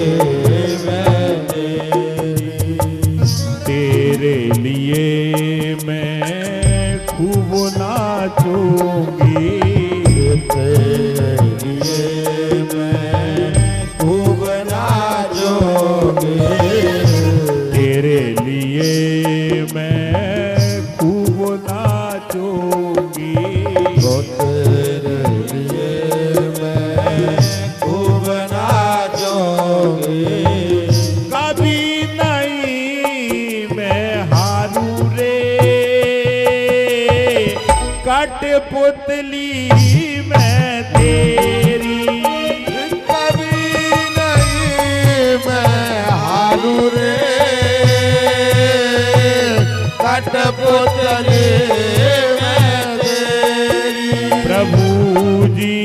मैं तेरी। तेरे लिए मैं खूब नाचूंगी, तेरे लिए मैं खूब नाचूंगी, तेरे लिए मैं खूब नाचूंगी, ओ तेरे लिए मैं खूब नाचूंगी। कभी नहीं मैं हारू रे, कठपुतली मैं तेरी, कभी नहीं मैं हारू रे, कठपुतली मैं तेरी। प्रभु जी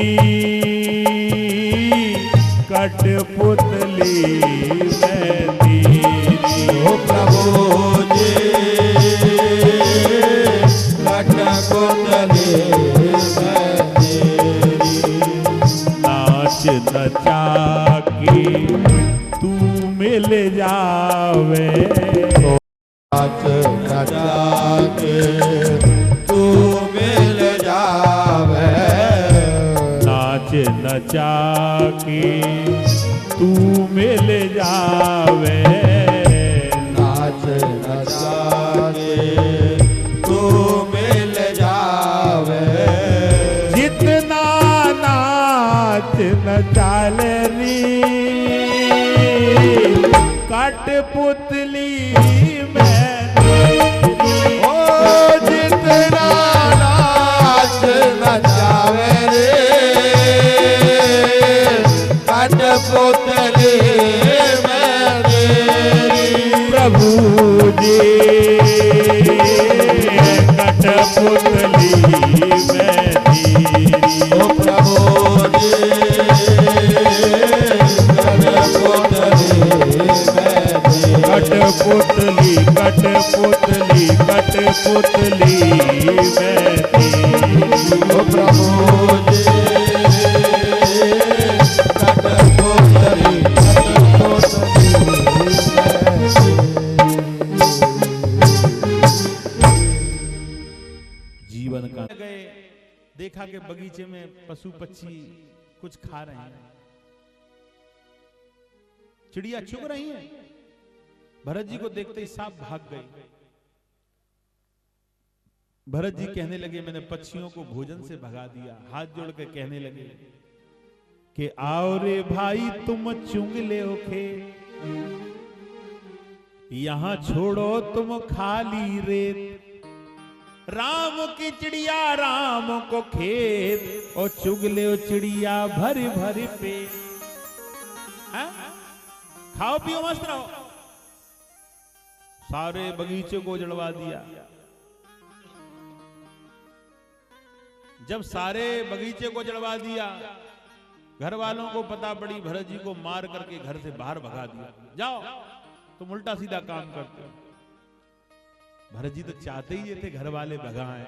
कठपुतली मैं तेरी, ओ प्रभु जी कठपुतली मैं तेरी। नाच नचा के तू मिल जावे, नाच नचा के तू मिल जावे, नाच नचा के तू मिल जावे, नाच नचा के तू मिल जावे। जितना नाच नचाल री, कठपुतली मैं तेरी, ओ जितना नाच नचावे रे, कठपुतली मैं तेरी। प्रभु जी कठपुतली मैं तेरी, ओ प्रभु जी कठपुतली मैं तेरी। कठपुतली कठपुतली कठपुतली मैं तेरी, ओ प्रभु जी कठपुतली देखा कि बगीचे में पशु पक्षी कुछ खा रहे हैं, चिड़िया चुग रही हैं। भरत जी को देखते ही सांप भाग गई। भरत जी कहने लगे मैंने पक्षियों को भोजन से भगा दिया। हाथ जोड़ के कहने लगे कि आओ रे भाई तुम चुंग ले ओखे, यहां छोड़ो तुम खाली रेत। राम की चिड़िया राम को खेत, और चुग ले ओ चिड़िया भरी भरी पेट। खाओ पियो मस्त रहो। सारे बगीचे को उजड़वा दिया। जब सारे बगीचे को जड़वा दिया, घर वालों को पता पड़ी, भरत जी को मार करके घर से बाहर भगा दिया। जाओ तुम उल्टा सीधा काम करते हो। भरत जी तो चाहते ही ये थे घर वाले भगाएं।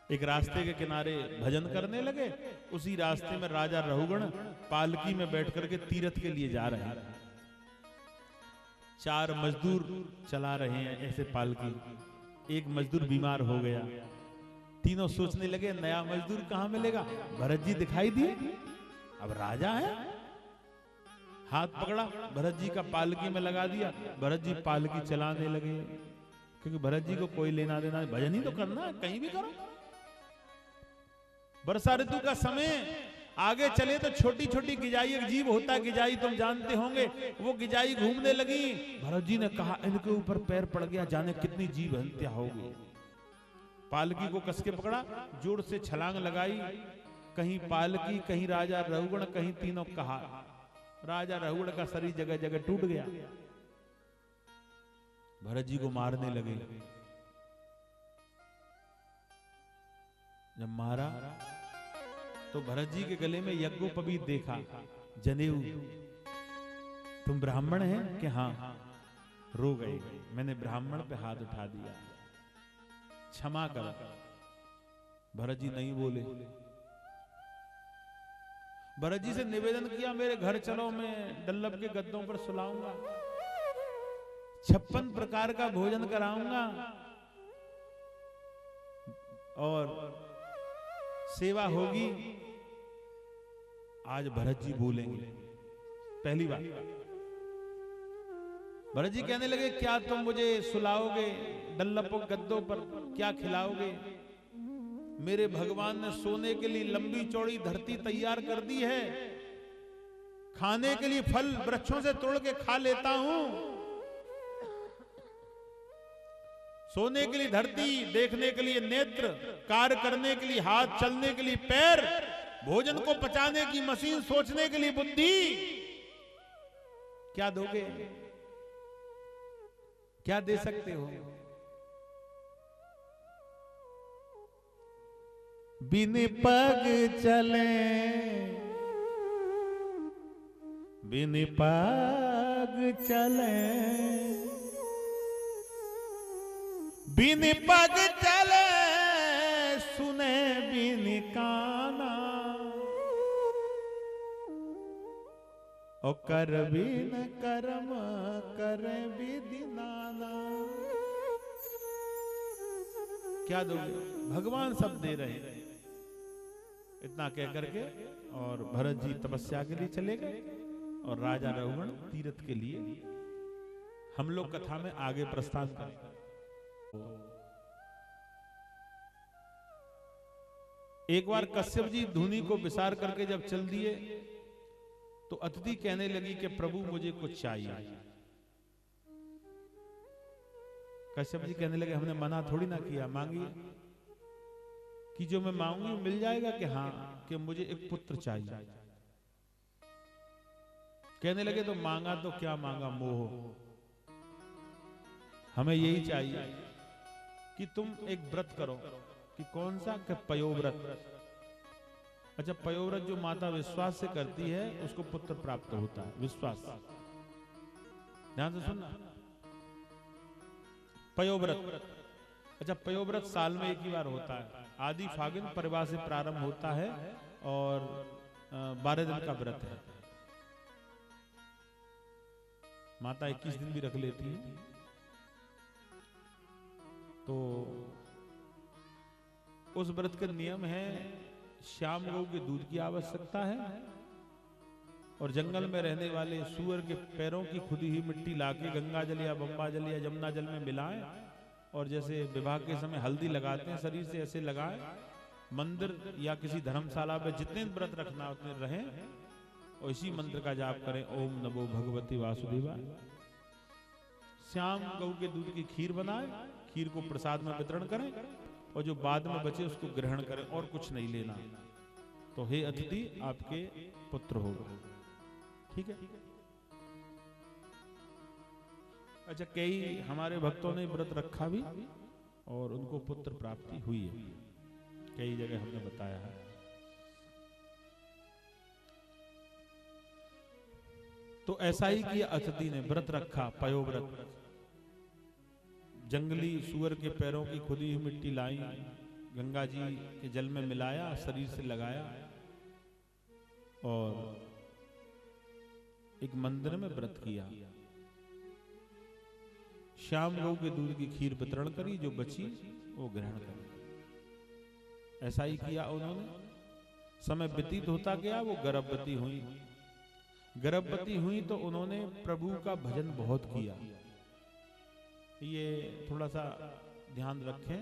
एक रास्ते के किनारे भजन करने लगे। उसी रास्ते में राजा रहुगण पालकी में बैठ करके तीर्थ के लिए जा रहे हैं। 4 मजदूर चला रहे हैं ऐसे पालकी। एक मजदूर बीमार हो गया। तीनों सोचने लगे नया मजदूर कहां मिलेगा। भरत जी दिखाई दिए, अब राजा है। हाथ पकड़ा, भरत जी का पालकी में लगा दिया। भरत जी पालकी चलाने लगे, क्योंकि भरत जी को कोई लेना देना, भजन ही तो करना है, कहीं भी करो। वर्षा ऋतु का समय, आगे चले तो छोटी छोटी गिजाई, एक जीव होता है गिजाई, तुम जानते होंगे। वो गिजाई घूमने लगी। भरत जी ने कहा इनके ऊपर पैर पड़ गया, जाने कितनी जीव हत्या होगी। पालकी को कसके पकड़ा, जोर से छलांग लगाई। कहीं पालकी, कहीं राजा रहुगण, कहीं तीनों कहा। राजा रहुगण का शरीर जगह जगह टूट गया। भरत जी को मारने लगे। जब मारा तो भरत जी के गले में यज्ञोपवीत देखा, जनेऊ। तुम ब्राह्मण हैं कि हाँ। रो गए, मैंने ब्राह्मण पे हाथ उठा दिया, क्षमा कर। भरत जी नहीं बोले। भरत जी से निवेदन किया मेरे घर चलो, मैं डल्लभ के गद्दों पर सुलाऊंगा, 56 प्रकार का भोजन कराऊंगा और सेवा होगी। आज भरत जी बोलेंगे पहली बार। भरत जी कहने लगे क्या तुम मुझे सुलाओगे, डल्लभ गद्दों पर क्या खिलाओगे। मेरे भगवान ने सोने के लिए लंबी चौड़ी धरती तैयार कर दी है, खाने के लिए फल वृक्षों से तोड़ के खा लेता हूं। सोने के लिए धरती, देखने के लिए नेत्र, कार्य करने के लिए हाथ, चलने के लिए पैर, भोजन को पचाने की मशीन, सोचने के लिए बुद्धि। क्या दोगे, क्या दे सकते हो। बिन पग चले, बिन पग चले, बिन पग चले, सुने बिन काना, और कर बिन कर्म करे विधि नाना। क्या दोगे, भगवान सब दे रहे हैं। इतना कह करके और भरत जी तपस्या के लिए चले गए और राजा रहुगण तीर्थ के लिए। हम लोग कथा में आगे प्रस्थान करें। एक बार कश्यप जी धुनी को विसार करके जब चल दिए तो अतिथि कहने लगी कि प्रभु मुझे कुछ चाहिए। कश्यप जी कहने लगे हमने मना थोड़ी ना किया, मांगिए कि जो मैं मांगूंगी मिल जाएगा कि हाँ, कि मुझे एक पुत्र चाहिए। कहने लगे तो मांगा तो क्या मांगा, मोह। हमें यही चाहिए कि तुम एक व्रत करो। कि कौन सा, कि पयोव्रत। अच्छा, पयोव्रत जो माता विश्वास से करती है उसको पुत्र प्राप्त होता है। विश्वास, ध्यान से सुनना। पयोव्रत, अच्छा पयोव्रत साल में एक ही बार होता है। आदि फागुन परिवार से प्रारंभ होता है और 12 दिन का व्रत है। माता 21 दिन भी रख लेती है। तो उस व्रत के नियम है, श्याम गौ के दूध की आवश्यकता है और जंगल में रहने वाले सूअर के पैरों की खुदी हुई मिट्टी लाके गंगा जल या बम्बा जल या जमुना जल में मिलाएं और जैसे विवाह के समय हल्दी लगाते हैं शरीर से ऐसे लगाएं, मंदिर या किसी धर्मशाला में जितने व्रत रखना उतने रहें और इसी मंत्र का जाप करें, ओम नमो भगवती वासुदेवाय। श्याम गौ के दूध की खीर बनाएं, खीर को प्रसाद में वितरण करें और जो बाद में बचे उसको ग्रहण करें और कुछ नहीं लेना। तो हे अतिथि आपके पुत्र होगा। ठीक है। अच्छा, कई हमारे भक्तों ने व्रत रखा भी और उनको पुत्र प्राप्ति हुई है, कई जगह हमने बताया है। तो ऐसा ही किया अतिथि ने, व्रत रखा, पयोव्रत। जंगली सूअर के पैरों की खुदी हुई मिट्टी लाई, गंगा जी के जल में मिलाया, शरीर से लगाया और एक मंदिर में व्रत किया। श्याम गौ के दूध की खीर वितरण करी, जो बची वो ग्रहण करी। ऐसा ही किया उन्होंने। समय व्यतीत होता गया, वो गर्भवती हुई। गर्भवती हुई तो उन्होंने प्रभु का भजन बहुत किया। ये थोड़ा सा ध्यान रखें,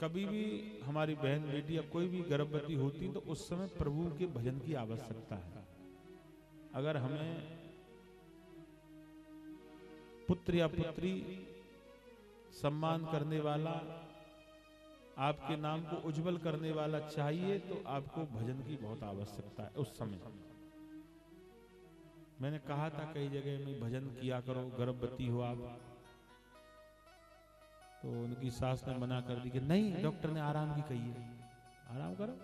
कभी भी हमारी बहन बेटी या कोई भी गर्भवती होती तो उस समय प्रभु के भजन की आवश्यकता है। अगर हमें पुत्र या पुत्री सम्मान करने वाला, आपके नाम को उज्जवल करने वाला चाहिए तो आपको भजन की बहुत आवश्यकता है उस समय। मैंने कहा था कई जगह में भजन किया करो, गर्भवती हो आप। तो उनकी सास ने मना कर दी कि नहीं, डॉक्टर ने आराम की कही है, आराम करो।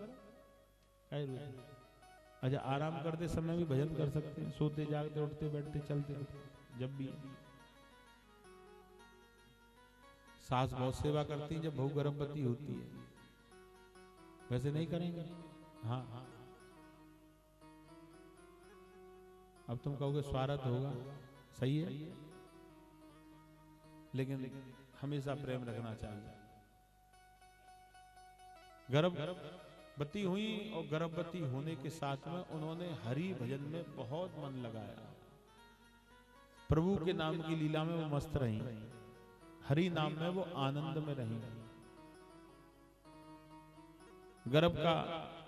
अच्छा, आराम करते समय भी भजन कर सकते हैं, सोते जागते उठते बैठते चलते जब भी। सास बहुत सेवा करती है जब बहू गर्भवती होती है, वैसे नहीं करेंगे। हाँ हाँ, अब तुम कहोगे स्वार्थ होगा, सही है, लेकिन हमेशा प्रेम रखना चाहिए। गर्भवती हुई और गर्भवती होने के साथ में उन्होंने हरि भजन में बहुत मन लगाया। प्रभु के नाम की लीला में वो मस्त रही, हरि नाम में वो आनंद में रही। गर्भ का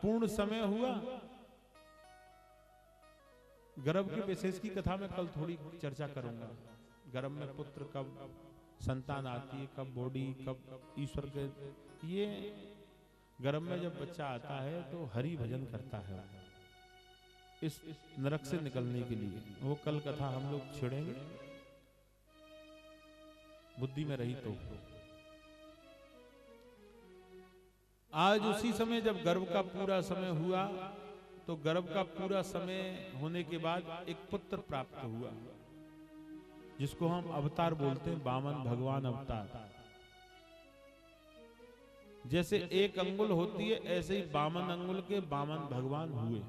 पूर्ण समय हुआ। गर्भ के विशेष की कथा में कल थोड़ी चर्चा करूंगा। गर्भ में पुत्र कब संतान आती है, कब बॉडी, कब ईश्वर के, ये गर्भ में जब बच्चा आता है तो हरि भजन करता है इस नरक से निकलने के लिए। वो कल कथा हम लोग छेड़ेंगे, बुद्धि में रही तो। आज उसी समय जब गर्भ का पूरा समय हुआ तो गर्भ का पूरा समय होने के बाद एक पुत्र प्राप्त हुआ, जिसको हम अवतार बोलते हैं, वामन भगवान अवतार। जैसे एक अंगुल होती है ऐसे ही वामन अंगुल के वामन भगवान हुए।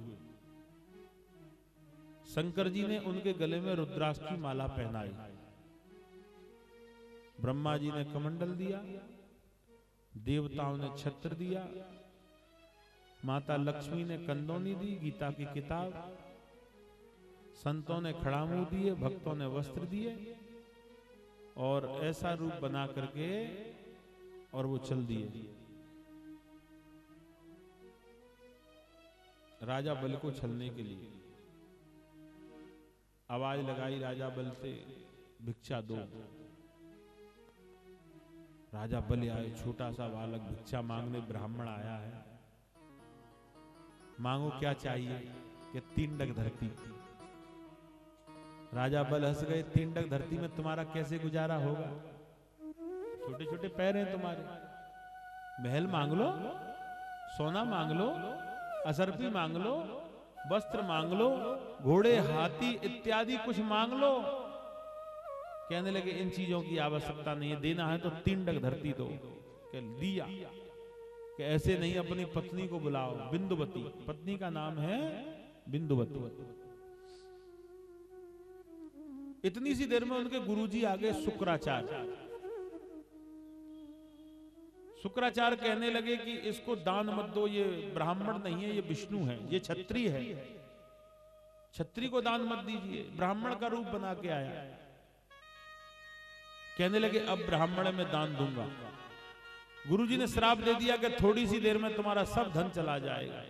शंकर जी ने उनके गले में रुद्राक्ष की माला पहनाई, ब्रह्मा जी ने कमंडल दिया, देवताओं ने छत्र दिया, माता लक्ष्मी ने कंदौनी दी, गीता की किताब, संतों ने खड़ामू दिए, भक्तों ने वस्त्र दिए और ऐसा रूप बना करके और वो चल दिए। राजा बल को छलने के लिए आवाज लगाई राजा बल से, भिक्षा दो। राजा बल आए, छोटा सा बालक भिक्षा मांगने ब्राह्मण आया है। मांगो क्या चाहिए? कि 3 डग धरती। राजा बल हंस गए, 3 डग धरती में तुम्हारा कैसे गुजारा होगा? छोटे छोटे पैर हैं तुम्हारे, महल मांग लो, सोना मांग लो, असरपी मांग लो, वस्त्र मांग लो, घोड़े हाथी इत्यादि कुछ मांग लो। कहने लगे इन चीजों की आवश्यकता नहीं है, देना है तो 3 डग धरती दो। दिया कि ऐसे नहीं, अपनी पत्नी को बुलाओ, बिंदुवती, पत्नी का नाम है बिंदुवती। इतनी सी देर में उनके गुरुजी आ गए शुक्राचार्य। शुक्राचार्य कहने लगे कि इसको दान मत दो, ये ब्राह्मण नहीं है, ये विष्णु है, ये क्षत्रिय है, क्षत्रिय को दान मत दीजिए, ब्राह्मण का रूप बना के आया। कहने लगे अब ब्राह्मण में दान दूंगा। गुरुजी ने श्राप दे दिया कि थोड़ी सी देर में तुम्हारा सब धन चला जाएगा।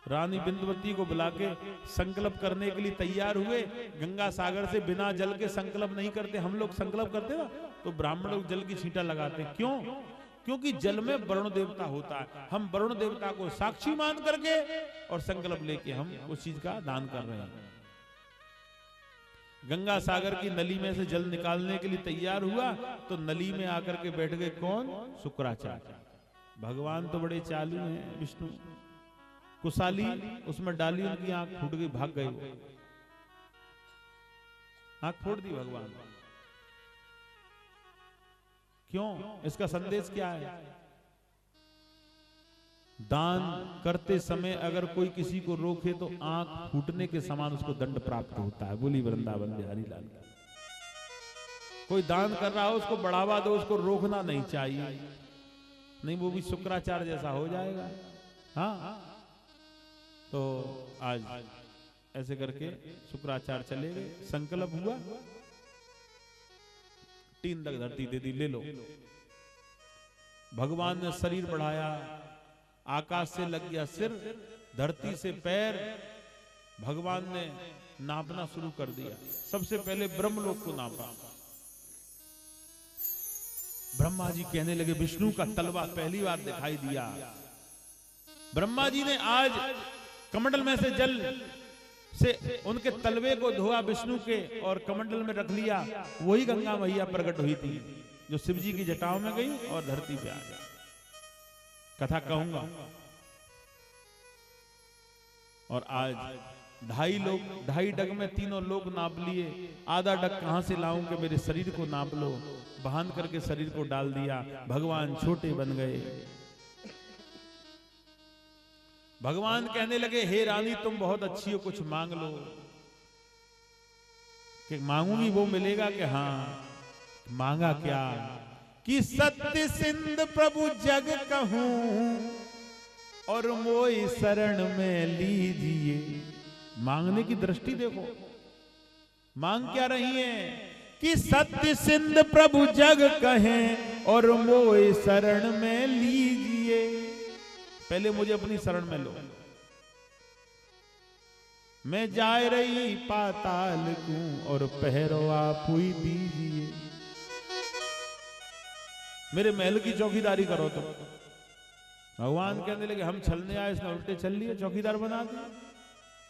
रानी बिंदुवती को बुला के संकल्प करने के लिए तैयार हुए। गंगा सागर से बिना जल के संकल्प नहीं करते, हम लोग संकल्प करते ना तो ब्राह्मण लोग जल की छींटा लगाते। क्यों? क्योंकि जल में वरुण देवता होता है। हम वरुण देवता को साक्षी मान करके और संकल्प लेके हम उस चीज का दान कर रहे हैं। गंगा सागर की नली में से जल निकालने के लिए तैयार हुआ तो नली में आकर के बैठ गए कौन? शुक्राचार्य। भगवान तो बड़े चालू हैं विष्णु। कुशाली उसमें डाली, उनकी आंख फूट गई, भाग गए, आंख फोड़ दी भगवान। क्यों? इसका संदेश क्या है? दान करते समय अगर कोई किसी को रोके तो आंख फूटने के समान उसको दंड प्राप्त होता है। बोली वृंदावन बिहारी लाल का। कोई दान कर रहा हो उसको बढ़ावा दो, उसको रोकना नहीं चाहिए, नहीं वो भी शुक्राचार्य जैसा हो जाएगा। हाँ, तो आज ऐसे करके शुक्राचार्य चले गए। संकल्प हुआ, 3 तक धरती दे दी, ले लो। भगवान ने शरीर बढ़ाया, आकाश से लग गया सिर, धरती से पैर। भगवान ने नापना शुरू कर दिया। सबसे पहले ब्रह्मलोक को नापा। ब्रह्मा जी कहने लगे विष्णु का तलवा पहली बार दिखाई दिया। ब्रह्मा जी ने आज कमंडल में से जल से उनके तलवे को धोआ विष्णु के और कमंडल में रख लिया। वही गंगा मैया प्रकट हुई थी जो शिव जी की जटाओं में गई और धरती पे आ गई। कथा कहूंगा। और आज 2.5 डग में तीनों लोग नाप लिए। आधा डग कहां से लाऊं कि मेरे शरीर को नाप लो। बांध करके शरीर को डाल दिया। भगवान छोटे बन गए। भगवान कहने लगे हे रानी तुम बहुत अच्छी हो, कुछ मांग लो। कि मांगूंगी वो मिलेगा कि हाँ। मांगा क्या? कि सत्य सिंध प्रभु जग कहूं और मोई शरण में लीजिए। मांगने की दृष्टि देखो, मांग क्या रही है? कि सत्य सिंध प्रभु जग कहें और मोई शरण में लीजिए। पहले मुझे अपनी शरण में लो। मैं जा रही पाताल को और पहरो आप ही दीजिए। मेरे महल की चौकीदारी करो तुम। भगवान कहने लगे हम छलने आए, इसने उल्टे छल लिए, चौकीदार बना दिया।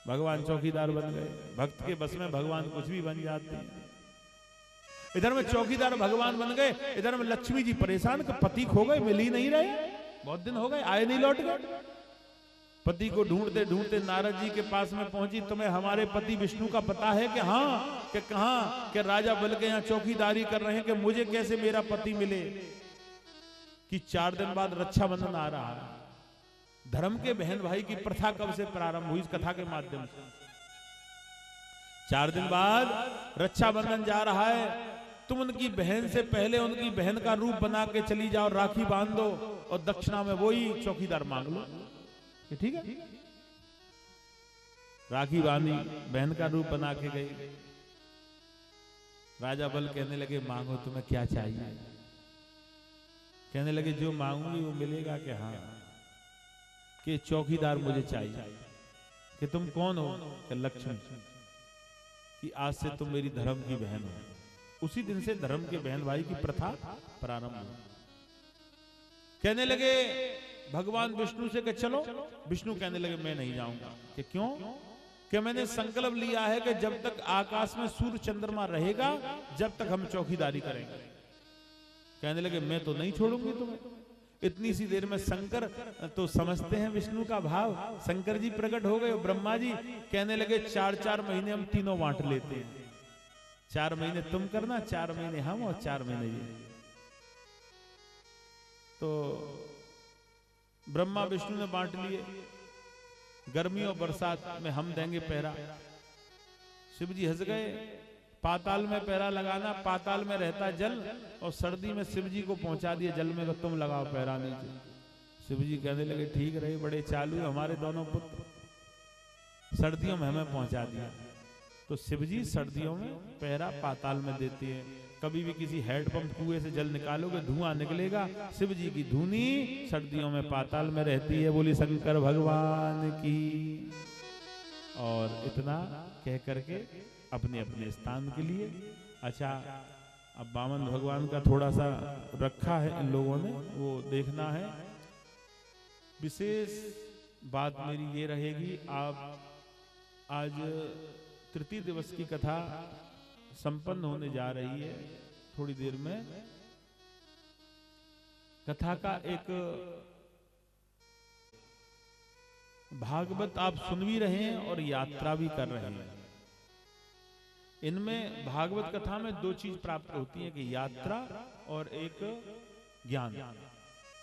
भगवान चौकीदार बन गए। भक्त के बस में भगवान कुछ भी बन जाते हैं। इधर में चौकीदार भगवान बन गए, इधर में लक्ष्मी जी परेशान कि पति खो गए, मिल ही नहीं रहे, बहुत दिन हो गए, आए नहीं लौट गए। पति को ढूंढते ढूंढते नारद जी के पास में पहुंची। तुम्हें हमारे पति विष्णु का पता है कि हाँ? कि कहां? कि राजा बल के यहाँ चौकीदारी कर रहे हैं कि मुझे कैसे मेरा पति मिले। कि 4 दिन बाद रक्षाबंधन आ रहा है। धर्म के बहन भाई की प्रथा कब से प्रारंभ हुई? इस कथा के माध्यम से। 4 दिन बाद रक्षाबंधन जा रहा है। तुम उनकी बहन से पहले उनकी बहन का रूप बना के चली जाओ, राखी बांध दो और दक्षिणा में वही चौकीदार मांग लो। ठीक है? राखी बांधी, बहन का रूप बना के गई। राजा बल कहने लगे मांगो तुम्हें क्या चाहिए? कहने लगे जो मांगूंगी वो मिलेगा कि हाँ? कि चौकीदार मुझे चाहिए। कि तुम कौन हो? कि लक्ष्मी। कि आज से तुम मेरी धर्म की बहन हो। उसी दिन से धर्म के बहन भाई की प्रथा प्रारंभ हुई। कहने लगे भगवान विष्णु से कि चलो। विष्णु कहने लगे मैं नहीं जाऊंगा। कि क्यों? कि मैंने संकल्प लिया है कि जब तक आकाश में सूर्य चंद्रमा रहेगा जब तक हम चौकीदारी करेंगे। कहने लगे मैं तो नहीं छोड़ूंगी तुम्हें। इतनी सी देर में शंकर तो समझते हैं विष्णु का भाव। शंकर जी प्रकट हो गए। ब्रह्मा जी कहने लगे 4-4 महीने हम तीनों बांट लेते हैं। 4 महीने तुम करना, 4 महीने हम और 4 महीने ये। तो ब्रह्मा विष्णु ने बांट लिए। गर्मी और बरसात में हम देंगे पहरा। शिव जी हंस गए। पाताल में पैरा लगाना, पाताल में रहता जल, और सर्दी में शिव जी को पहुंचा दिया जल में, तो तुम लगाओ पैरा नीचे। शिव जी कहने लगे ठीक रहे, बड़े चालू है हमारे दोनों पुत्र, सर्दियों में हमें पहुंचा दिया। तो शिव जी सर्दियों में पैरा पाताल में देते हैं। कभी भी किसी हैंडपंप कुएं से जल निकालोगे धुआं निकलेगा, शिव जी की धुनी सर्दियों में पाताल में रहती है। बोली शंकर भगवान की। और इतना कह करके अपने अपने स्थान के लिए। अच्छा, अब वामन भगवान का थोड़ा सा रखा है इन लोगों ने, वो देखना है। विशेष बात मेरी ये रहेगी, आप आज तृतीय दिवस की कथा संपन्न होने जा रही है थोड़ी देर में। कथा का एक भागवत आप सुन भी रहे हैं और यात्रा भी कर रहे हैं। इनमें भागवत कथा में दो चीज प्राप्त होती है कि यात्रा और एक ज्ञान।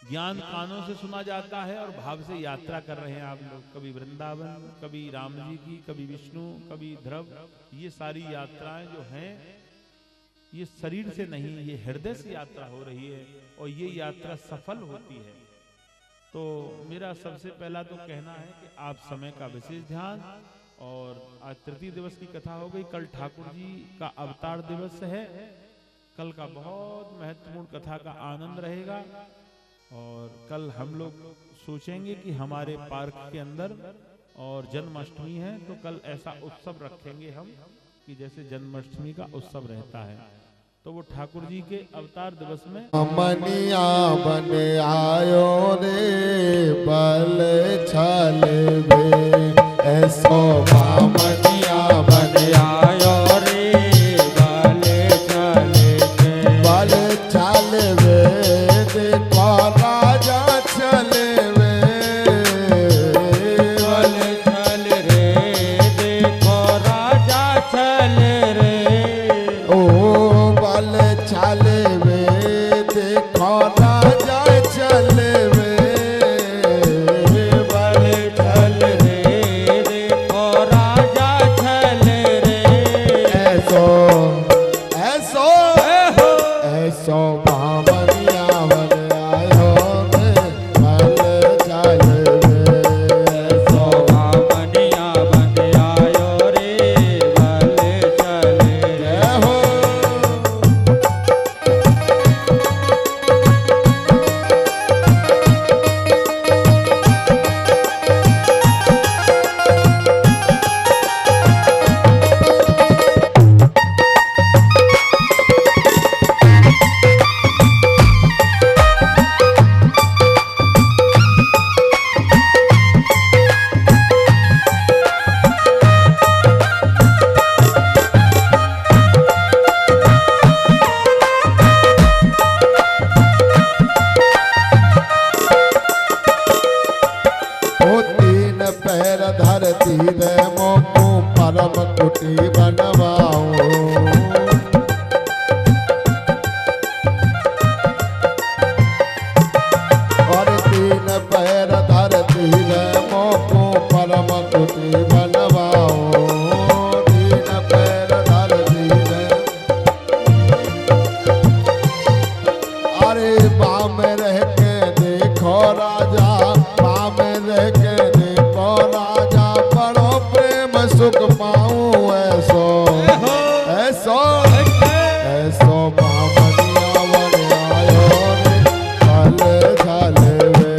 ज्ञान कानों से सुना जाता है और भाव से यात्रा कर रहे हैं आप लोग। कभी वृंदावन, कभी राम जी की, कभी विष्णु, कभी ध्रुव। ये सारी यात्राएं जो हैं ये शरीर से नहीं, ये हृदय से यात्रा हो रही है और ये यात्रा सफल होती है। तो मेरा सबसे पहला तो कहना है कि आप समय का विशेष ध्यान। और आज तृतीय दिवस की कथा हो गई, कल ठाकुर जी का अवतार दिवस है। कल का बहुत महत्वपूर्ण कथा का आनंद रहेगा। और कल हम लोग सोचेंगे कि हमारे पार्क के अंदर और जन्माष्टमी है, तो कल ऐसा उत्सव रखेंगे हम कि जैसे जन्माष्टमी का उत्सव रहता है। तो वो ठाकुर जी के अवतार दिवस में मनिया बन आयो रे बल छल वे, ऐसो मनिया बन आयो रे बल छल वे, बल छल वे देखो राजा छल वे, बल छल रे देखो राजा छल रे, ओ बल छल वे देखो राजा छल वे, बल छल रे देखो राजा छल रे, ऐसो ऐसो ऐसो बामनिया बन आयो रे बल छल वे, ऐसो बामनिया बन आयो रे बल छल रे हो। ओ तीन पैर धरती रे मोकू परम कुटी बनवाऊं, और तीन पैर धरती रे मोकू परम कुटी बनवाऊं, तीन पैर धरती रे, अरे बाम रह के देखो राजा, बाम रह के देखो राजा, बड़ो प्रेम सुख पाऊं, ऐसो ऐसो ऐसो बामनिया बन आयो रे बल छल वे,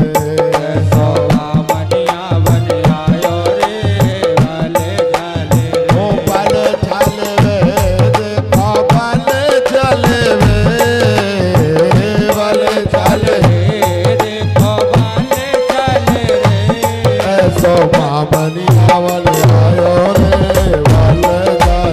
ऐसो बामनिया बन आयो रे बल छल वे, ओ बल छल वे देखो बल छल वे, बल छल वे देखो बल छल रे, ऐसो बामनिया बन आयो रे बल छल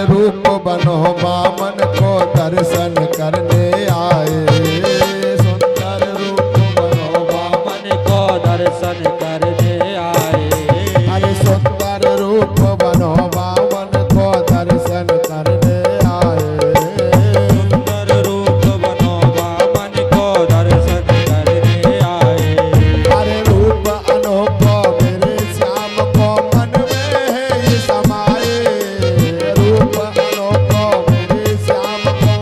रूप बनो बामन को दर्शन करने आए। सुंदर रूप बनो बामन को दर्शन करने आए। अरे सुंदर रूप बनो बामन को दर्शन करने आए। सुंदर रूप बनो बामन को दर्शन करने आए। अरे रूप अनोखो मेरे श्याम को मन में है ये समाए। रूप अनोखो मेरे श्याम को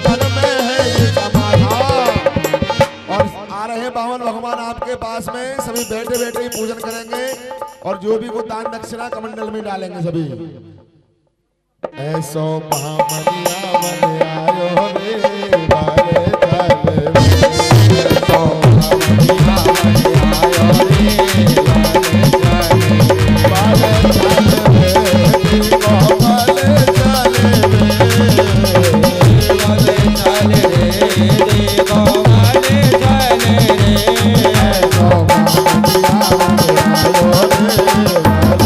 मन में है ये समाया। और आ रहे हैं बावन भगवान आपके पास में, सभी बैठे बैठे ही पूजन करेंगे और जो भी वो दान दक्षिणा कमंडल में डालेंगे सभी। ऐसो महामनिया मन आयो रे बारे चले रे। ऐसो महामनिया मन आयो रे बारे चले रे। को बाले चले रे। बाले चले रे देखो बाले चले रे। ऐसो महामनिया मन आयो रे बारे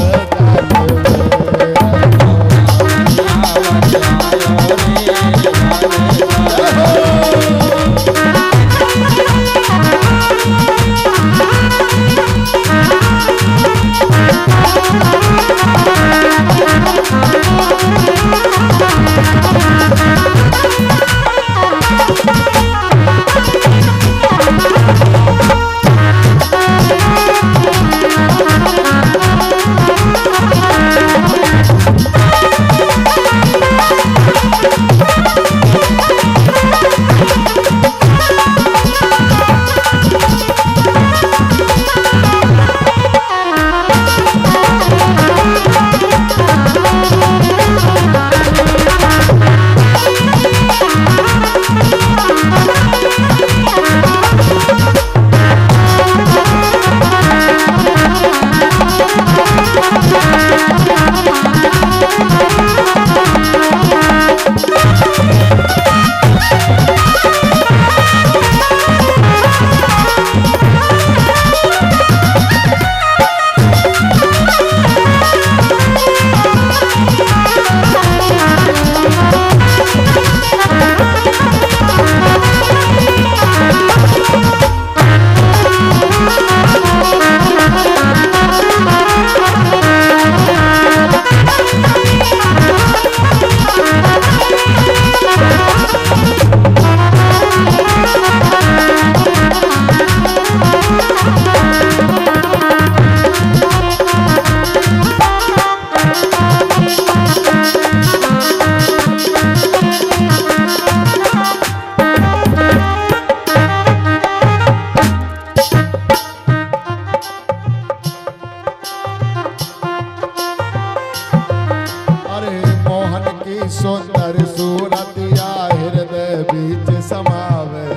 सुंदर सूरतिया हृदय बीच समावे।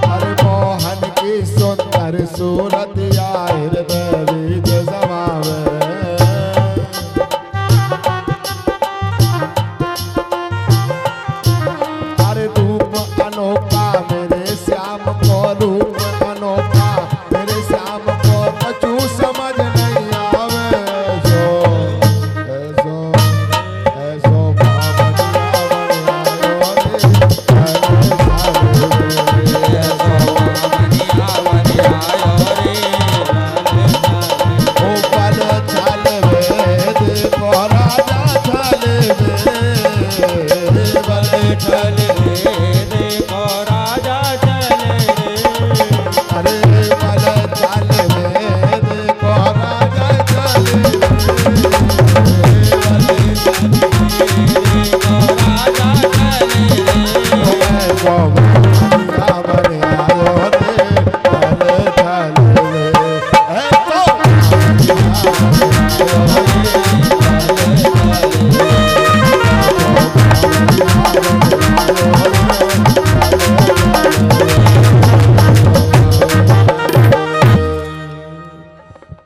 अरे मोहन की सुंदर सूरतिया हृदय बीच समावे। अरे रूप अनोखा मेरे श्याम को, रूप अनोखा मेरे श्याम को कछु समझ नहीं आवे। ऐसो ऐसो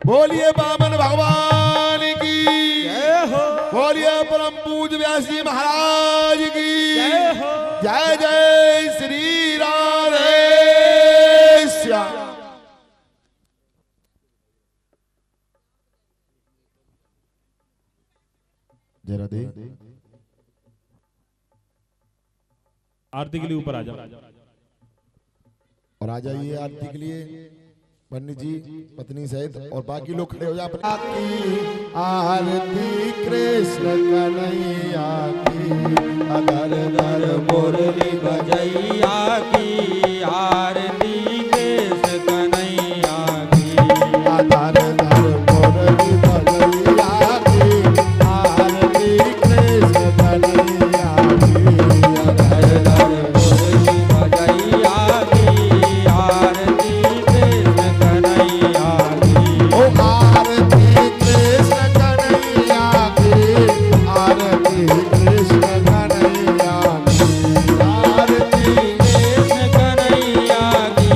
बोलिए बामन भगवान की जय हो, बोलिए परम पूज्य व्यास जी महाराज की जय हो। जय जय श्री राधे श्याम। जरा दे। आरती के लिए ऊपर आ जाओ। और आ जाइए आरती के लिए पंडित जी पत्नी सहित और बाकी लोग खड़े हो जाए। आरती कृष्ण कन्हैया की, अदर दर मुरली बजैया की, आरती कृष्ण कन्हैया की, अदर दर मुरली बजैया की, आरती कृष्ण कन्हैया की, अदर दर मुरली बजैया की, आरती कृष्ण कन्हैया की, ओ आरती कृष्ण कन्हैया की, आरती कृष्ण कन्हैया की, आरती कृष्ण कन्हैया की,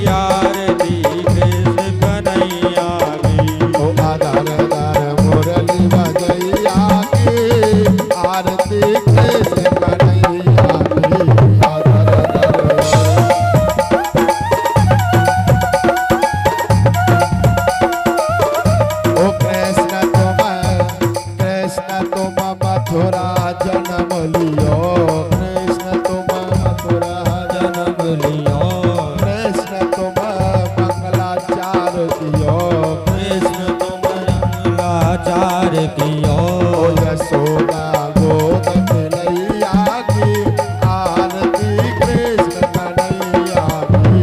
आरती कृष्ण कन्हैया की, ओ आदर दर मुरली बजैया की, आरती कृष्ण कन्हैया की, आदर दर। ओ कृष्ण तुम मथुरा जन्म लियो, कृष्ण तुम मथुरा जन्म लियो, कृष्ण तुम मंगलाचार कियो, कृष्ण तुम मंगलाचार कियो, ओ यशोदा गोद मिलैया की, आरती कृष्ण कन्हैया की,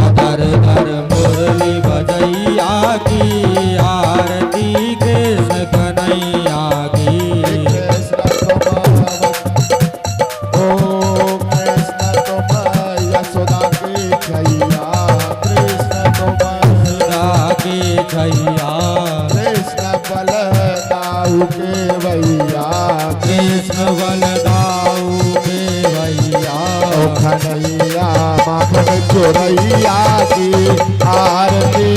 अदर दर मुरली बजैया की, आरती कृष्ण कन्हैया की, कृष्ण तुम ओ कृष्ण तुम यशोदा की छैया, कृष्ण तुम सुधा की छैया, कृष्ण बलदाऊ के भैया, कृष्ण बलदाऊ के भैया, ओ कन्हैया माखन चोरैया की, आरती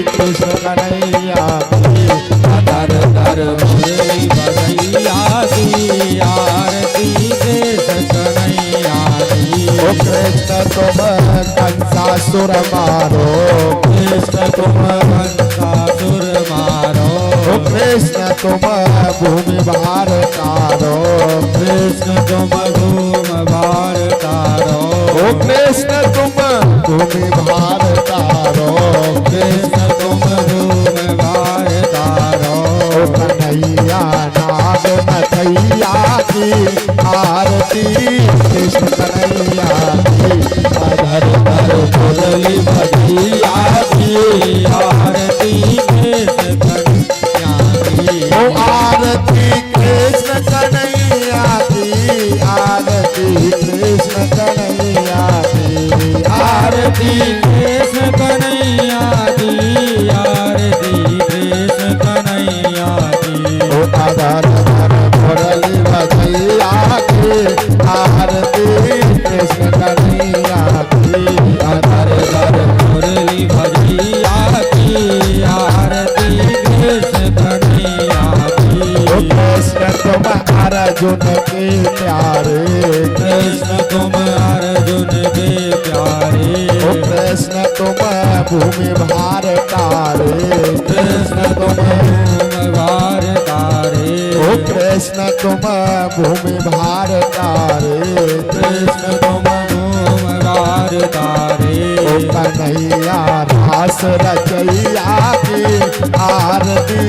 कृष्ण कन्हैया की, अदर दर मुरली बजैया की, आरती कृष्ण कन्हैया की, ओ कृष्ण तुम कंसासुर मारो, कृष्ण तुम कंसासुर मारो, ओ कृष्ण तुम भूमि भार तारो, कृष्ण तुम घूम भार तारो, ओ कृष्ण तुम भूमि भार तारो, कृष्ण तुम घूम भार तारो, ओ कन्हैया नाग नथैया की, आरती कृष्ण कन्हैया की, अदर दर मुरली बजैया की, आरती कृष्ण कन्हैया की, ओ आरती कृष्ण कन्हैया की, आरती कृष्ण कन्हैया की, आरती कृष्ण कन्हैया की, आरती कृष्ण कन्हैया की, ओ आधार मुरली बजैया की, आरती कृष्ण कन्हैया की, अदर दर मुरली बजैया की, आरती कृष्ण कन्हैया की, ओ कृष्ण तुम अर्जुन के प्यारे, कृष्ण तुम अर्जुन के प्यारे, ओ कृष्ण तुम भूमि भार तारे, कृष्ण तुम घूम भार तारे, ओ कृष्ण तुम भूमि भार तारे, कृष्ण तुम घूम भार तारे, ओ कन्हैया रास रचैया की, आरती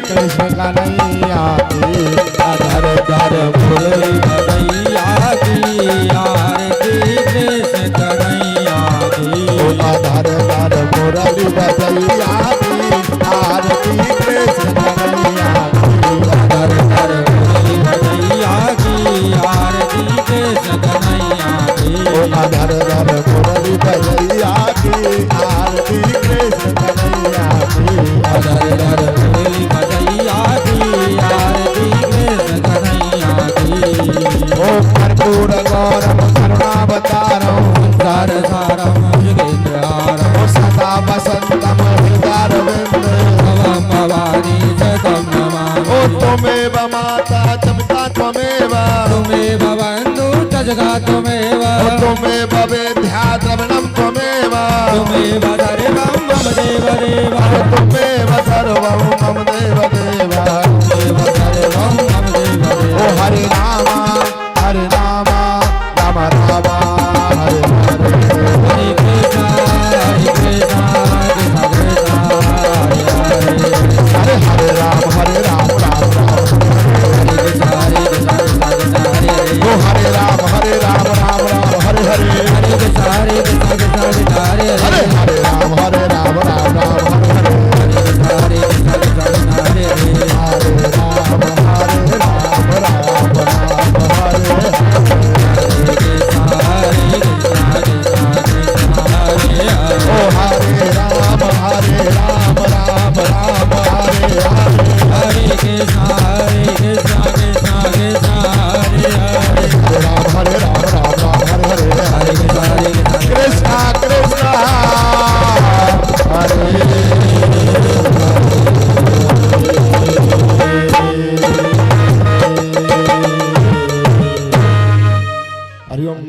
कृष्ण कन्हैया की, अदर दर मुरली बजैया की, आरती कृष्ण कन्हैया की, ओ आधार दर मुरली बजैया की, आरती कृष्ण कन्हैया की, अदर दर मुरली बजैया की, आरती कृष्ण कन्हैया की, ओ आधार दर मुरली बजैया की, आरती कृष्ण कन्हैया की, अदर दर मुरली बजैया की, आरती कृष्ण कन्हैया की, ओ कर्पूर गौरम करुणावतारम, संसार सारम युगेन्द्रहारम, ओ सदा वसंतम हृदयारविंद, भवम भवानी शतं नमामि, ओ त्वमेव माता जपिता त्वमेव, त्वमेव बन्धु च जगा त्वमेव, ओ त्वमेव वेद्या द्रविणं त्वमेव, त्वमेव सर्वं मम देव देव, त्वमेव सर्वं मम देव देव, त्वमेव सर्वं मम देव हरिओम।